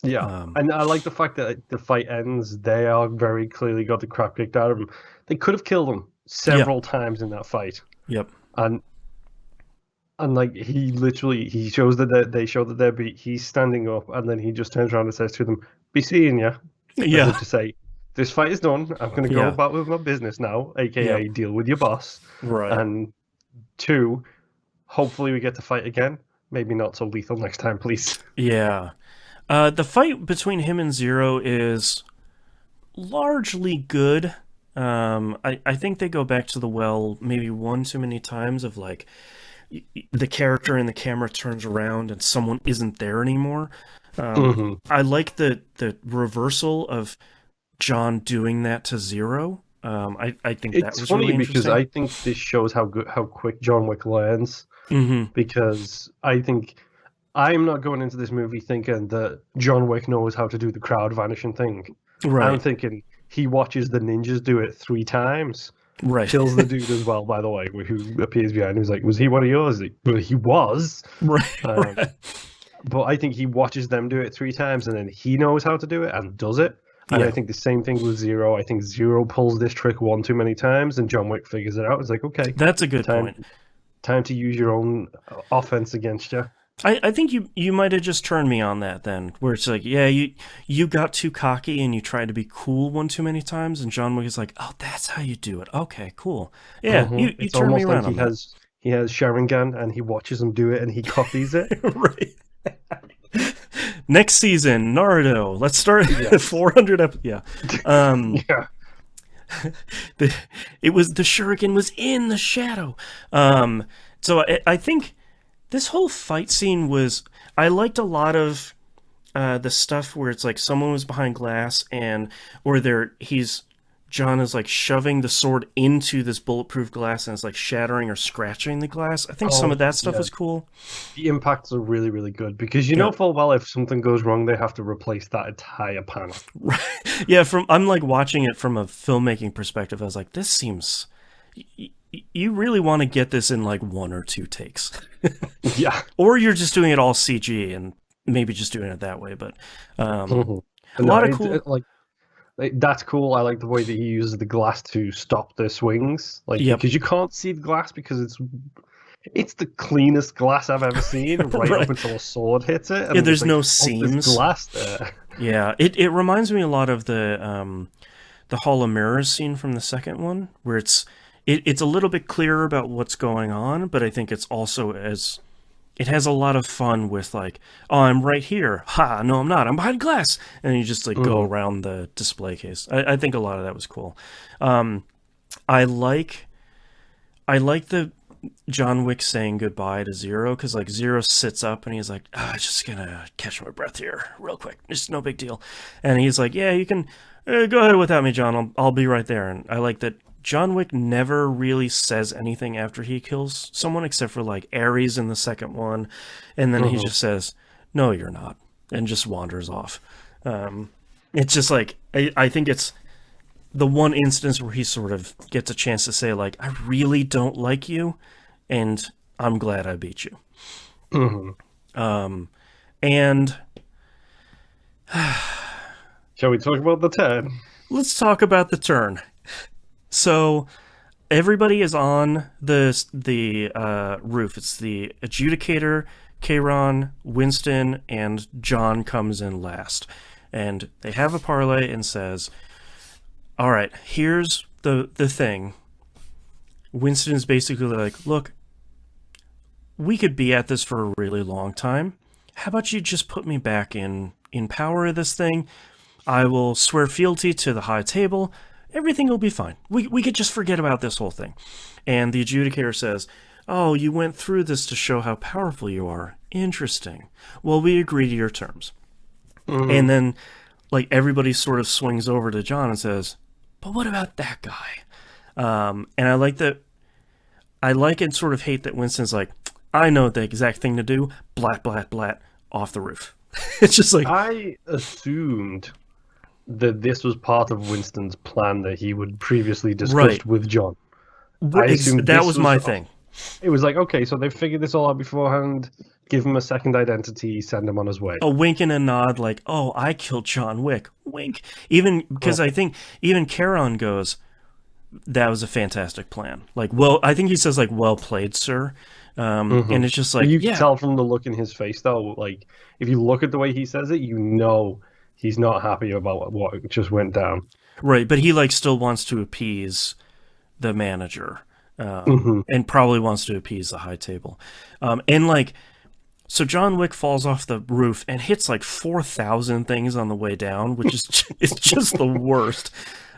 Yeah, Um, and I like the fact that the fight ends. They are very clearly got the crap kicked out of them. They could have killed him yeah, several times in that fight, yep, and like he literally he shows that they show that they're he's standing up, and then he just turns around and says to them, "Be seeing ya," as if yeah, to say, "This fight is done. I'm going to go yeah, about with my business now, yep, aka deal with your boss." right, And two, hopefully we get to fight again. Maybe not so lethal next time, please. yeah. The fight between him and Zero is largely good. I think they go back to the well maybe one too many times of like the character and the camera turns around and someone isn't there anymore. Hmm. I like the reversal of John doing that to Zero. I think that It's was funny really because interesting. I think this shows how quick John Wick learns. Hmm. Because I think I'm not going into this movie thinking that John Wick knows how to do the crowd vanishing thing. I'm Right, thinking he watches the ninjas do it 3 times, right, kills the dude as well, by the way, who appears behind him. He's like, "Was he one of yours?" Well, he was. right, Um, right. but I think he watches them do it 3 times and then he knows how to do it and does it. And Yeah, I think the same thing with Zero. I think Zero pulls this trick one too many times, and John Wick figures it out. It's like, okay, that's a good time point. time to use your own offense against you. I think you might have just turned me on that then, where it's like, yeah, you got too cocky and you tried to be cool one too many times, and John Wick is like, oh, that's how you do it. Okay, cool. Yeah, you It's turned me almost like around on that. he has Sharingan and he watches him do it and he copies it. Right. Next season, Naruto. Let's start Yes. 400 Yeah. Yeah. The, it was the shuriken was in the shadow. So I think this whole fight scene was. I liked a lot of the stuff where it's like someone was behind glass and or John is like shoving the sword into this bulletproof glass and it's like shattering or scratching the glass. I think some of that stuff yeah. was cool. The impacts are really, really good because Yeah. know full well if something goes wrong, they have to replace that entire panel. Right. Yeah, I'm like watching it from a filmmaking perspective. I was like, this seems you really want to get this in like one or two takes. Yeah. Or you're just doing it all CG and maybe just doing it that way, but a No, lot of cool that's cool. I like the way that he uses the glass to stop the swings, like Yep. because you can't see the glass because it's the cleanest glass I've ever seen, right, Right. up until a sword hits it. And Yeah, there's it's like, no oh, there's seams. glass there. Yeah, it reminds me a lot of the Hall of Mirrors scene from the second one, where it's a little bit clearer about what's going on, but I think it's also it has a lot of fun with like, oh, I'm right here. Ha, no, I'm not. I'm behind glass, and you just like go around the display case. I think a lot of that was cool. I like the John Wick saying goodbye to Zero because like Zero sits up and he's like, just gonna catch my breath here real quick. It's no big deal. And he's like, yeah, you can go ahead without me, John. I'll be right there. And I like that John Wick never really says anything after he kills someone except for like Ares in the second one, and then he just says, "No, you're not," and just wanders off. It's just like I think it's the one instance where he sort of gets a chance to say like, I really don't like you and I'm glad I beat you. And Shall we talk about the turn? let's talk about the turn. So everybody is on the roof. It's the adjudicator, Kayron, Winston, and John comes in last. And they have a parlay and says, all right, here's the thing. Winston is basically like, look, we could be at this for a really long time. How about you just put me back in power of this thing? I will swear fealty to the high table. Everything will be fine. We could just forget about this whole thing. And the adjudicator says, oh, you went through this to show how powerful you are. Interesting. Well, we agree to your terms. And then like everybody sort of swings over to John and says, but what about that guy? And I like that. I like and sort of hate that Winston's like, I know the exact thing to do. Blat, blat, blat, off the roof. It's just like, I assumed that this was part of Winston's plan that he would previously discussed with John. I assumed that this was my thing. It was like, okay, so they figured this all out beforehand, give him a second identity, send him on his way. A wink and a nod, like, oh, I killed John Wick. Wink. Even because I think even Charon goes, that was a fantastic plan. Like, well, I think he says like, well played, sir. And it's just like, you can tell from the look in his face, though. Like, if you look at the way he says it, you know he's not happy about what just went down. Right, but he like still wants to appease the manager, and probably wants to appease the high table, and like. So John Wick falls off the roof and hits like 4,000 things on the way down, which is it's just the worst.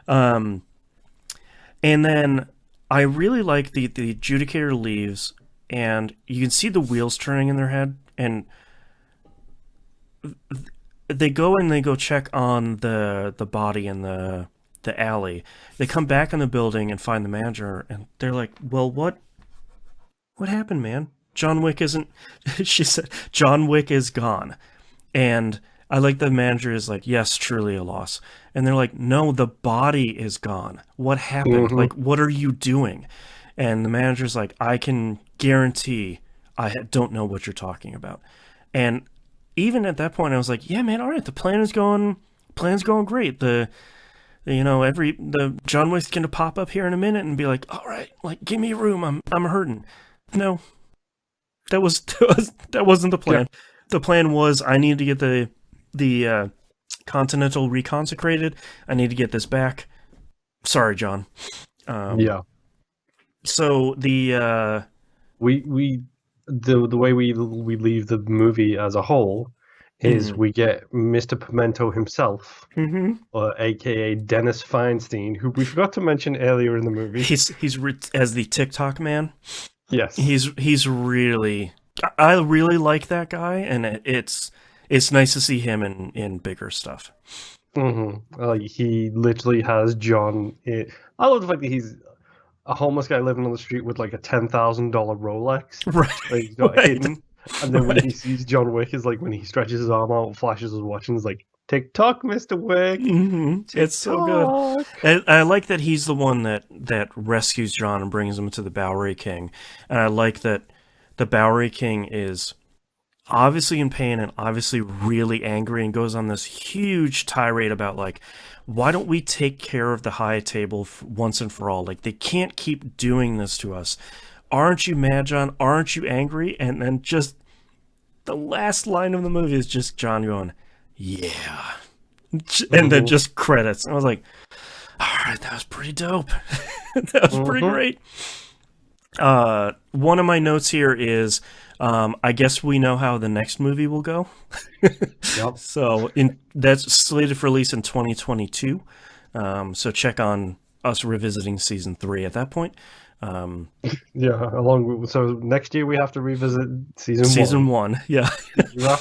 And then I really like the adjudicator leaves, and you can see the wheels turning in their head, and they go check on the body in the alley. They come back in the building and find the manager, and they're like, "Well, what happened, man? John Wick isn't." She said, "John Wick is gone," and I like the manager is like, "Yes, truly a loss," and they're like, "No, the body is gone. What happened? Like, what are you doing?" And the manager's like, "I can guarantee I don't know what you're talking about," and even at that point, I was like, yeah, man, all right, the plan is going plan's going great. The John Wick's gonna pop up here in a minute and be like, all right, like give me room. I'm hurting. No, that wasn't the plan. Yeah. The plan was I need to get the Continental reconsecrated. I need to get this back. Sorry, John. Yeah. So the the way we leave the movie as a whole is we get Mr. Pimento himself, or AKA Dennis Feinstein, who we forgot to mention earlier in the movie. He's as the TikTok man. Yes, he's really. I really like that guy, and it's nice to see him in bigger stuff. He literally has John. I love the fact that he's a homeless guy living on the street with like a $10,000 Rolex. Right. Like he's got hidden. And then when he sees John Wick, is like when he stretches his arm out, flashes his watch, and is like, "TikTok, Mr. Wick." It's so good. And I like that he's the one that rescues John and brings him to the Bowery King. And I like that the Bowery King is obviously in pain and obviously really angry and goes on this huge tirade about like, why don't we take care of the high table once and for all? Like, they can't keep doing this to us. Aren't you mad, John? Aren't you angry? And then just the last line of the movie is just John going, yeah. And then just credits. I was like, all right, that was pretty dope. That was pretty great. One of my notes here is, I guess we know how the next movie will go. Yep. So that's slated for release in 2022. So check on us revisiting season 3 at that point. So next year we have to revisit season 1. Season 1, yeah.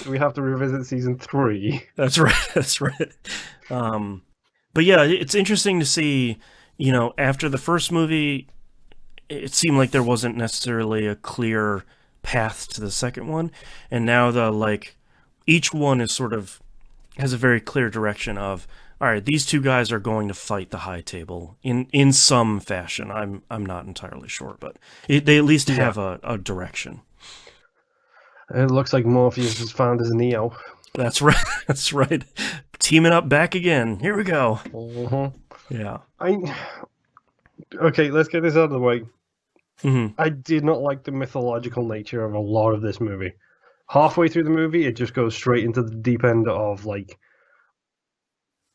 We have to revisit season 3. That's right. But yeah, it's interesting to see, after the first movie, it seemed like there wasn't necessarily a clear path to the second one, and now each one is sort of has a very clear direction of, all right, these two guys are going to fight the high table in some fashion. I'm not entirely sure, but they at least have a direction. It looks like Morpheus has found his Neo. That's right. Teaming up back again. Here we go. Yeah. Okay, let's get this out of the way. Mm-hmm. I did not like the mythological nature of a lot of this movie. Halfway through the movie, it just goes straight into the deep end of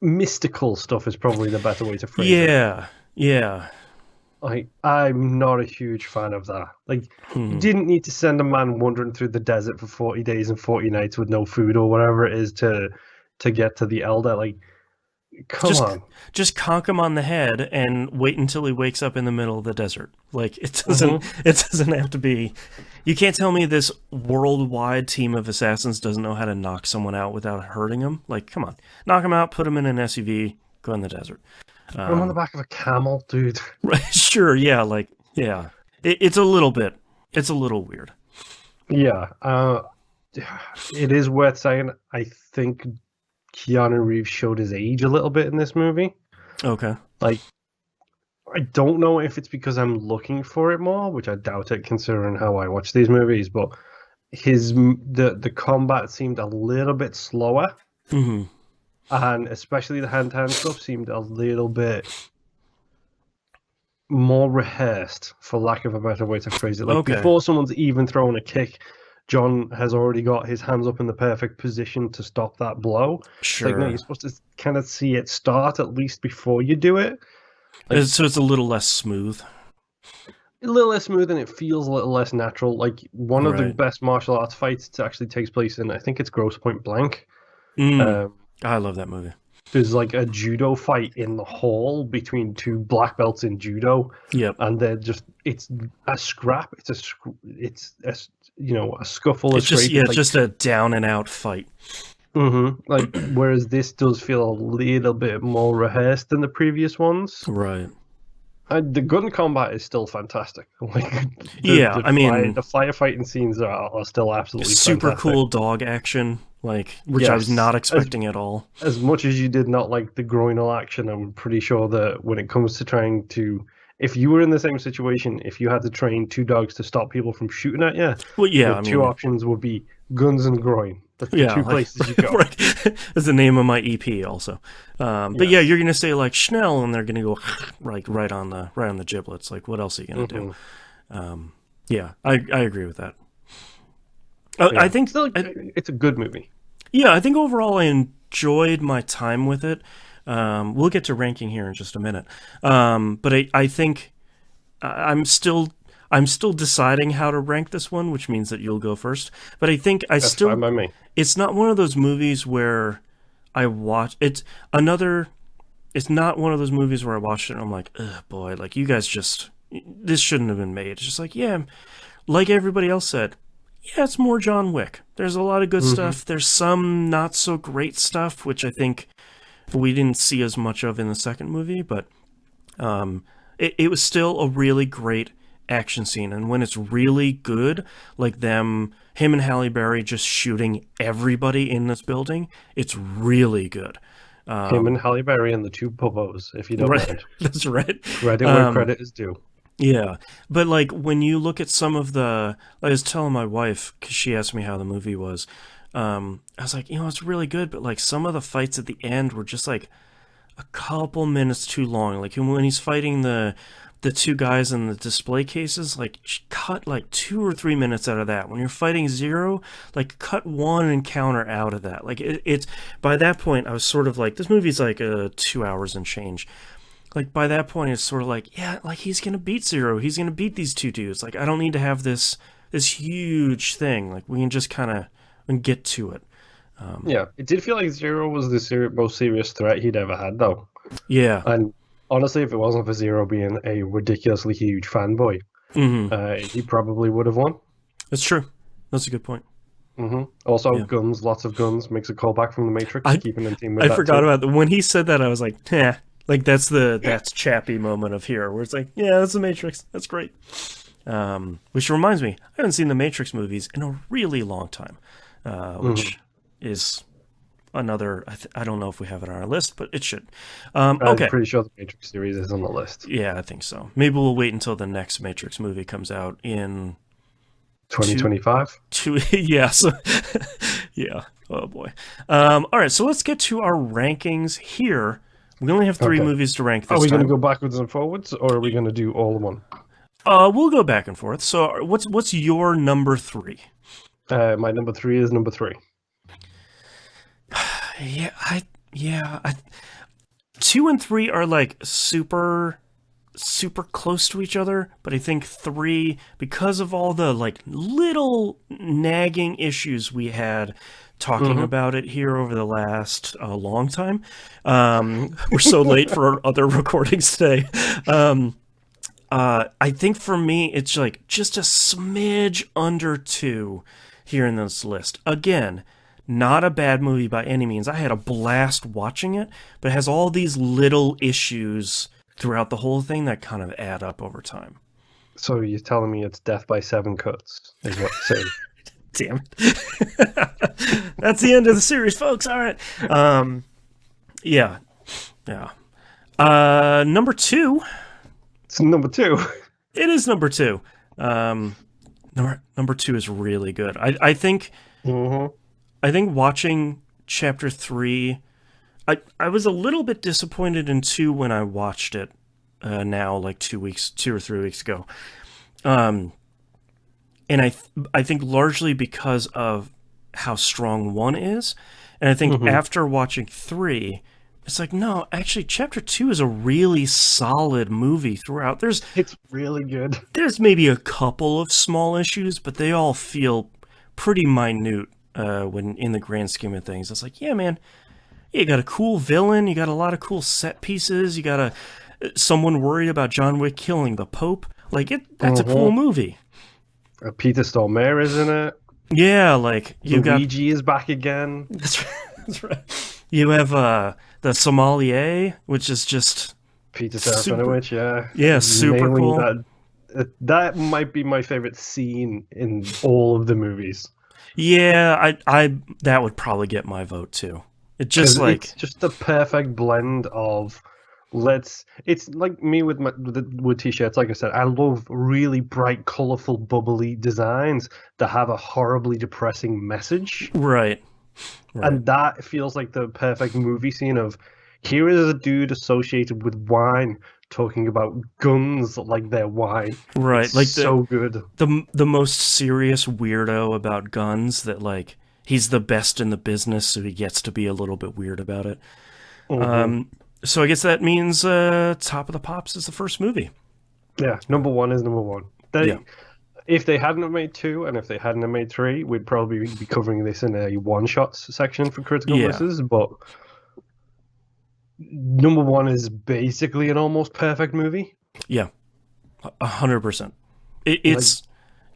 mystical stuff is probably the better way to phrase it. Yeah. I'm not a huge fan of that. You didn't need to send a man wandering through the desert for 40 days and 40 nights with no food or whatever it is to get to the Elder. Come on. Just conk him on the head and wait until he wakes up in the middle of the desert. It doesn't have to be. You can't tell me this worldwide team of assassins doesn't know how to knock someone out without hurting them. Come on. Knock him out, put him in an SUV, go in the desert. Put him on the back of a camel, dude. Right, sure, yeah, It's a little weird. Yeah. It is worth saying, I think Keanu Reeves showed his age a little bit in this movie. Okay. I don't know if it's because I'm looking for it more, which I doubt it considering how I watch these movies, but the combat seemed a little bit slower. Mm-hmm. And especially the hand-to-hand stuff seemed a little bit more rehearsed, for lack of a better way to phrase it. Before someone's even thrown a kick, John has already got his hands up in the perfect position to stop that blow. Sure. No, you're supposed to kind of see it start at least before you do it. So it's a little less smooth. A little less smooth, and it feels a little less natural. One of the best martial arts fights actually takes place in, I think it's Grosse Point Blank. I love that movie. There's a judo fight in the hall between two black belts in judo. Yep. And it's a scrap. It's a scuffle. It's just a down and out fight. Mm-hmm. Whereas this does feel a little bit more rehearsed than the previous ones. Right. The gun combat is still fantastic. The firefighting scenes are still absolutely super fantastic. Cool dog action, which I was not expecting at all. As much as you did not like the groinal action, I'm pretty sure that when it comes to trying to if you were in the same situation, if you had to train two dogs to stop people from shooting at you, Well, yeah, the I two mean, options would be guns and groin. That's the yeah, two like places you go. right. That's the name of my EP also. But yeah, Yes. you're gonna say like Schnell, and they're gonna go like right on the giblets. Like, what else are you gonna do? Yeah, I agree with that. Yeah. I think Still, it's a good movie. yeah, I think overall I enjoyed my time with it. We'll get to ranking here in just a minute. But I think I'm still deciding how to rank this one, which means that you'll go first. But I think That's fine by me. it's not one of those movies where I watch it's not one of those movies where I watched it and I'm like, ugh, boy, like you guys this shouldn't have been made. It's just like, yeah, like everybody else said, yeah, it's more John Wick. There's a lot of good stuff. There's some not so great stuff, which I think we didn't see as much of in the second movie, but it was still a really great action scene. And when it's really good, like him and Halle Berry just shooting everybody in this building, it's really good. Him and Halle Berry and the two Popos, if you don't mind. That's right. Credit where credit is due. Yeah, but like when you look at some of I was telling my wife because she asked me how the movie was. I was like, it's really good, but like some of the fights at the end were just like a couple minutes too long. Like when he's fighting the two guys in the display cases, like cut like 2 or 3 minutes out of that. When you're fighting Zero, like cut one encounter out of that. Like it's by that point I was sort of like, this movie's like 2 hours and change. Like by that point it's sort of like, yeah, like he's gonna beat Zero, he's gonna beat these two dudes. Like I don't need to have this huge thing. Like we can just kind of get to it. Yeah, it did feel like Zero was the most serious threat he'd ever had, though. Yeah, And honestly, if it wasn't for Zero being a ridiculously huge fanboy, he probably would have won. that's true. That's a good point. Also, Yeah. guns, lots of guns, makes a callback from The Matrix, keeping in theme with I that forgot too. about that. When he said that, I was like, yeah. Like that's Chappie moment of here, where it's like, yeah, that's the Matrix. That's great. Which reminds me, I haven't seen the Matrix movies in a really long time, which is another. I don't know if we have it on our list, but it should. Okay. I'm pretty sure the Matrix series is on the list. Yeah, I think so. Maybe we'll wait until the next Matrix movie comes out in 2025? yeah, so yeah. Oh boy. All right, so let's get to our rankings here. We only have 3 movies to rank this time. Are we going to go backwards and forwards, or are we going to do all in one? We'll go back and forth. So what's your number 3? My number 3 is number 3. Yeah, 2 and 3 are like super close to each other, but I think 3, because of all the like little nagging issues we had talking about it here over the last long time, we're so late for our other recordings today. I think for me it's like just a smidge under 2 here in this list. Again, not a bad movie by any means. I had a blast watching it, but it has all these little issues throughout the whole thing that kind of add up over time. So you're telling me it's death by 7 cuts, is what you're saying. Damn it. That's the end of the series, folks. All right. Yeah. Number 2. It's number 2. It is number 2. Number 2 is really good. I think watching Chapter 3, I was a little bit disappointed in 2 when I watched it now, like 2 or 3 weeks ago. And I think largely because of how strong 1 is. And I think after watching 3, it's like, no, actually, Chapter 2 is a really solid movie throughout. It's really good. There's maybe a couple of small issues, but they all feel pretty minute when in the grand scheme of things. It's like, yeah, man, you got a cool villain, you got a lot of cool set pieces, you got someone worried about John Wick killing the Pope. Like, that's a cool movie. Peter Stormare is in it. Yeah, like Luigi is back again. That's right. You have the sommelier, which is just Peter Serafinowicz, yeah, super cool. That might be my favorite scene in all of the movies. Yeah, I that would probably get my vote too. It's just the perfect blend of It's like me with with t-shirts. Like I said, I love really bright, colorful, bubbly designs that have a horribly depressing message. Right. Right. And that feels like the perfect movie scene of here is a dude associated with wine talking about guns like they're wine. Right. It's Like so good. the most serious weirdo about guns that like he's the best in the business, so he gets to be a little bit weird about it. So I guess that means Top of the Pops is the first movie. Yeah, number one is number one. Yeah. If they hadn't have made two, and if they hadn't have made three, we'd probably be covering this in a one-shots section for critical Yeah. misses. But number one is basically an almost perfect movie. Yeah. 100%.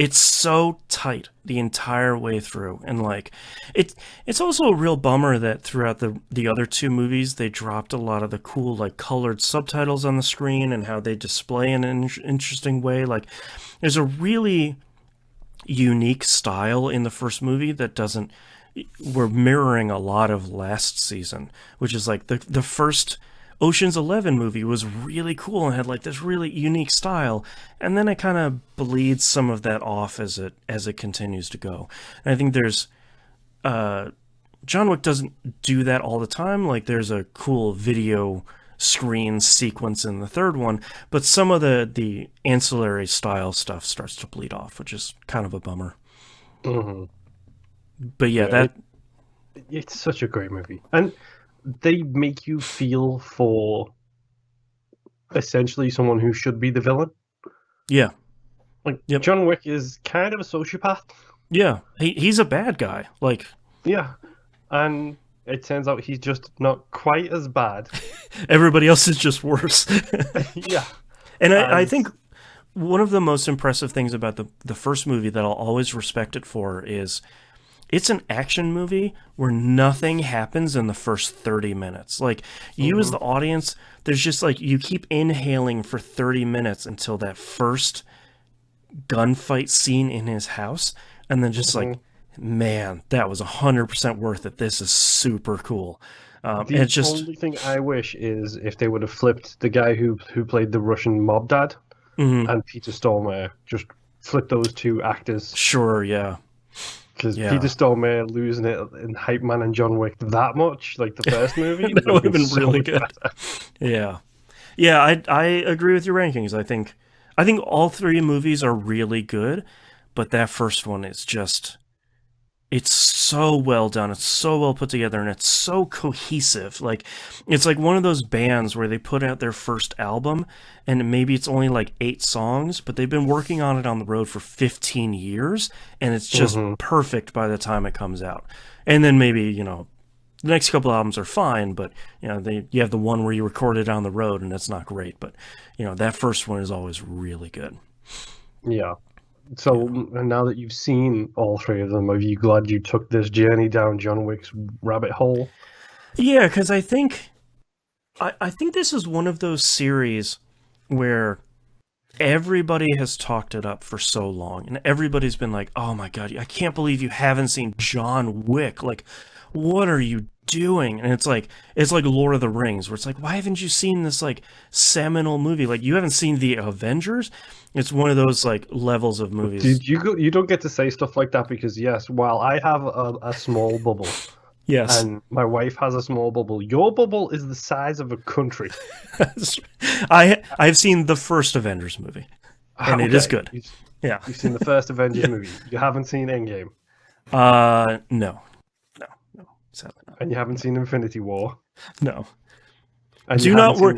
It's so tight the entire way through, and like it's also a real bummer that throughout the other two movies they dropped a lot of the cool like colored subtitles on the screen and how they display in an interesting way. Like there's a really unique style in the first movie that doesn't. We're mirroring a lot of last season, which is like the first Ocean's 11 movie was really cool and had like this really unique style, and then it kind of bleeds some of that off as it continues to go. And I think there's John Wick doesn't do that all the time. Like there's a cool video screen sequence in the third one, but some of the ancillary style stuff starts to bleed off, which is kind of a bummer. Mm-hmm. But yeah, it's such a great movie, and they make you feel for essentially someone who should be the villain. Yeah. Like John Wick is kind of a sociopath. Yeah, he's a bad guy. Like yeah, and it turns out he's just not quite as bad. Everybody else is just worse. Yeah, and I think one of the most impressive things about the first movie that I'll always respect it for is it's an action movie where nothing happens in the first 30 minutes. Like, you as the audience, there's just like, you keep inhaling for 30 minutes until that first gunfight scene in his house. And then just like, man, that was 100% worth it. This is super cool. The only thing I wish is if they would have flipped the guy who played the Russian mob dad and Peter Stormare, just flipped those two actors. Sure, yeah. Because Peter Stormare losing it in Hype Man and John Wick that much, like the first movie, that would have been so really good. Yeah. I agree with your rankings. I think all three movies are really good, but that first one is just, it's so well done. It's so well put together, and it's so cohesive. Like, it's like one of those bands where they put out their first album, and maybe it's only like 8 songs, but they've been working on it on the road for 15 years, and it's just perfect by the time it comes out. And then maybe, the next couple albums are fine, but, you have the one where you record it on the road, and it's not great. But, that first one is always really good. Yeah. So now that you've seen all three of them, are you glad you took this journey down John Wick's rabbit hole? Yeah, because I think this is one of those series where everybody has talked it up for so long, and everybody's been like, "Oh my god, I can't believe you haven't seen John Wick! Like, what are you doing?" And it's like Lord of the Rings, where it's like, why haven't you seen this like seminal movie? Like, you haven't seen the Avengers? It's one of those like levels of movies. Dude, you don't get to say stuff like that, because yes, while I have a small bubble, yes, and my wife has a small bubble, your bubble is the size of a country. I've seen the first Avengers movie, and it is good. You've seen the first Avengers movie. You haven't seen Endgame. No. Sadly not. And you haven't seen Infinity War. No. And do not worry.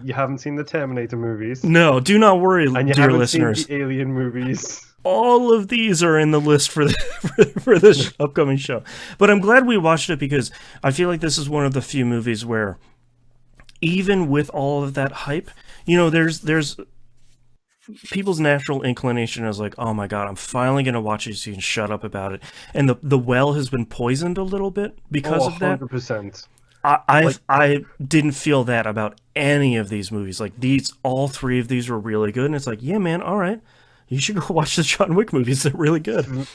You haven't seen the Terminator movies. No, do not worry, and you dear haven't listeners. Seen the Alien movies. All of these are in the list for this upcoming show. But I'm glad we watched it, because I feel like this is one of the few movies where, even with all of that hype, there's people's natural inclination is like, oh my god, I'm finally going to watch it so you can shut up about it. And the well has been poisoned a little bit because of that. 100%. I didn't feel that about any of these movies. Like, all three of these were really good, and it's like, yeah, man, all right, you should go watch the John Wick movies. They're really good.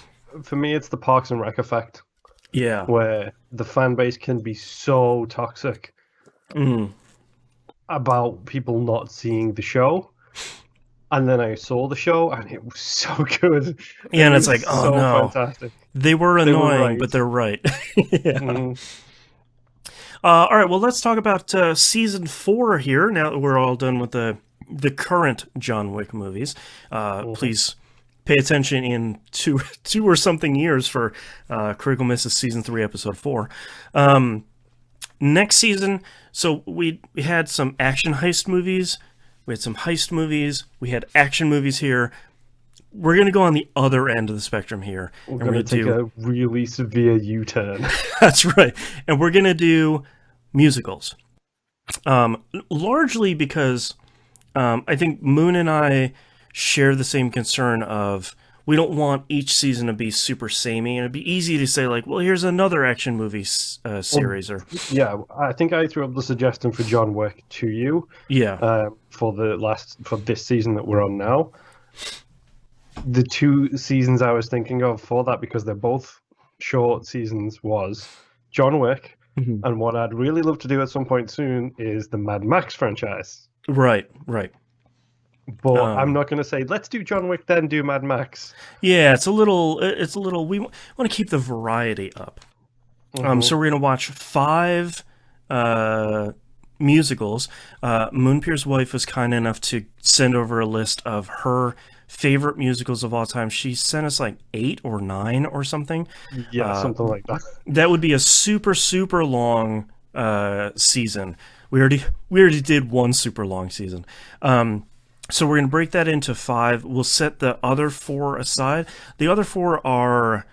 For me, it's the Parks and Rec effect. Yeah. Where the fan base can be so toxic. about people not seeing the show. And then I saw the show, and it was so good. Yeah, It and it's was like, oh so no, fantastic. they were They were annoying, right. but they're right. Yeah. Mhm. All right, well, let's talk about season 4 here. Now that we're all done with the current John Wick movies, please pay attention in two or something years for Critical Misses season 3, episode 4. Next season, so we had some action heist movies, we had some heist movies, we had action movies here. We're going to go on the other end of the spectrum here. We're going to take a really severe U-turn. That's right. And we're going to do musicals. Largely because I think Moon and I share the same concern of we don't want each season to be super samey, and it'd be easy to say like, well, here's another action movie series, or Yeah, I think I threw up the suggestion for John Wick to you. Yeah. For this season that we're on now. The 2 seasons I was thinking of for that, because they're both short seasons, was John Wick, and what I'd really love to do at some point soon is the Mad Max franchise. Right. But I'm not going to say, let's do John Wick, then do Mad Max. Yeah, it's a little. We want to keep the variety up. So we're gonna watch 5 musicals. Moon Pierce's wife was kind enough to send over a list of her favorite musicals of all time. She sent us like 8 or 9 or something. Yeah, something like that. That would be a super long season. We already did one super long season. So we're going to break that into 5. We'll set the other 4 aside. The other 4 are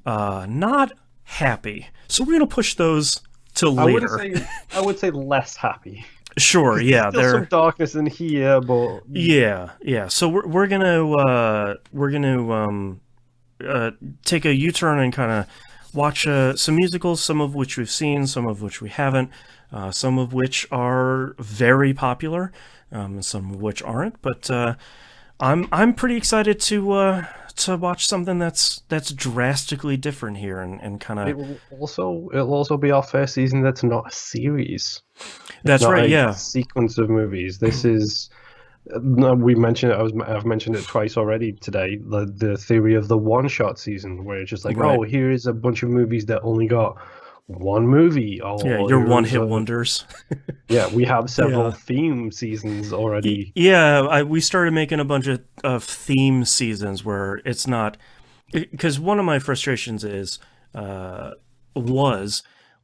not happy. So we're going to push those to later. I would say less happy. Sure, yeah. There's some darkness in here, but yeah. So we're gonna take a U-turn and kind of watch some musicals, some of which we've seen, some of which we haven't, some of which are very popular, and some of which aren't. But I'm pretty excited to watch something that's drastically different here, and kind of. It'll also be our first season that's not a series. That's right. Yeah. Sequence of movies. This is. We mentioned it. I've mentioned it twice already today. The theory of the one-shot season, where it's just like, Right. oh, here is a bunch of movies that only got one movie. Yeah, your one-hit wonders. Yeah, we have several theme seasons already. Yeah, we started making a bunch of theme seasons where it's not, because one of my frustrations was,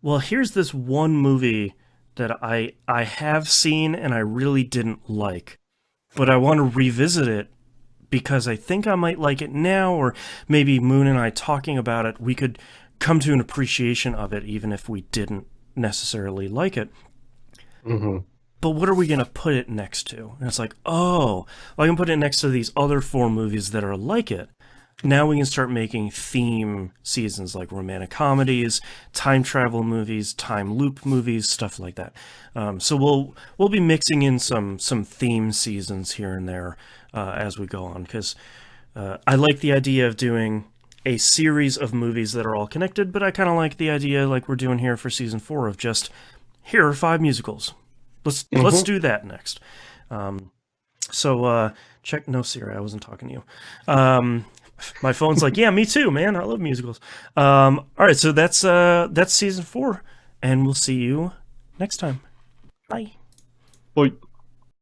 well, here's this one movie that I have seen and I really didn't like, but I want to revisit it because I think I might like it now, or maybe Moon and I talking about it, we could come to an appreciation of it even if we didn't necessarily like it. But what are we going to put it next to? And it's like, oh, well, I can put it next to these other 4 movies that are like it. Now we can start making theme seasons like romantic comedies, time travel movies, time loop movies, stuff like that. So we'll be mixing in some theme seasons here and there as we go on, because I like the idea of doing a series of movies that are all connected, but I kind of like the idea, like we're doing here for season 4, of just, here are 5 musicals. Let's do that next. So check. No, Siri, I wasn't talking to you. My phone's like, yeah, me too, man. I love musicals. All right, so that's season 4, and we'll see you next time. Bye. Bye.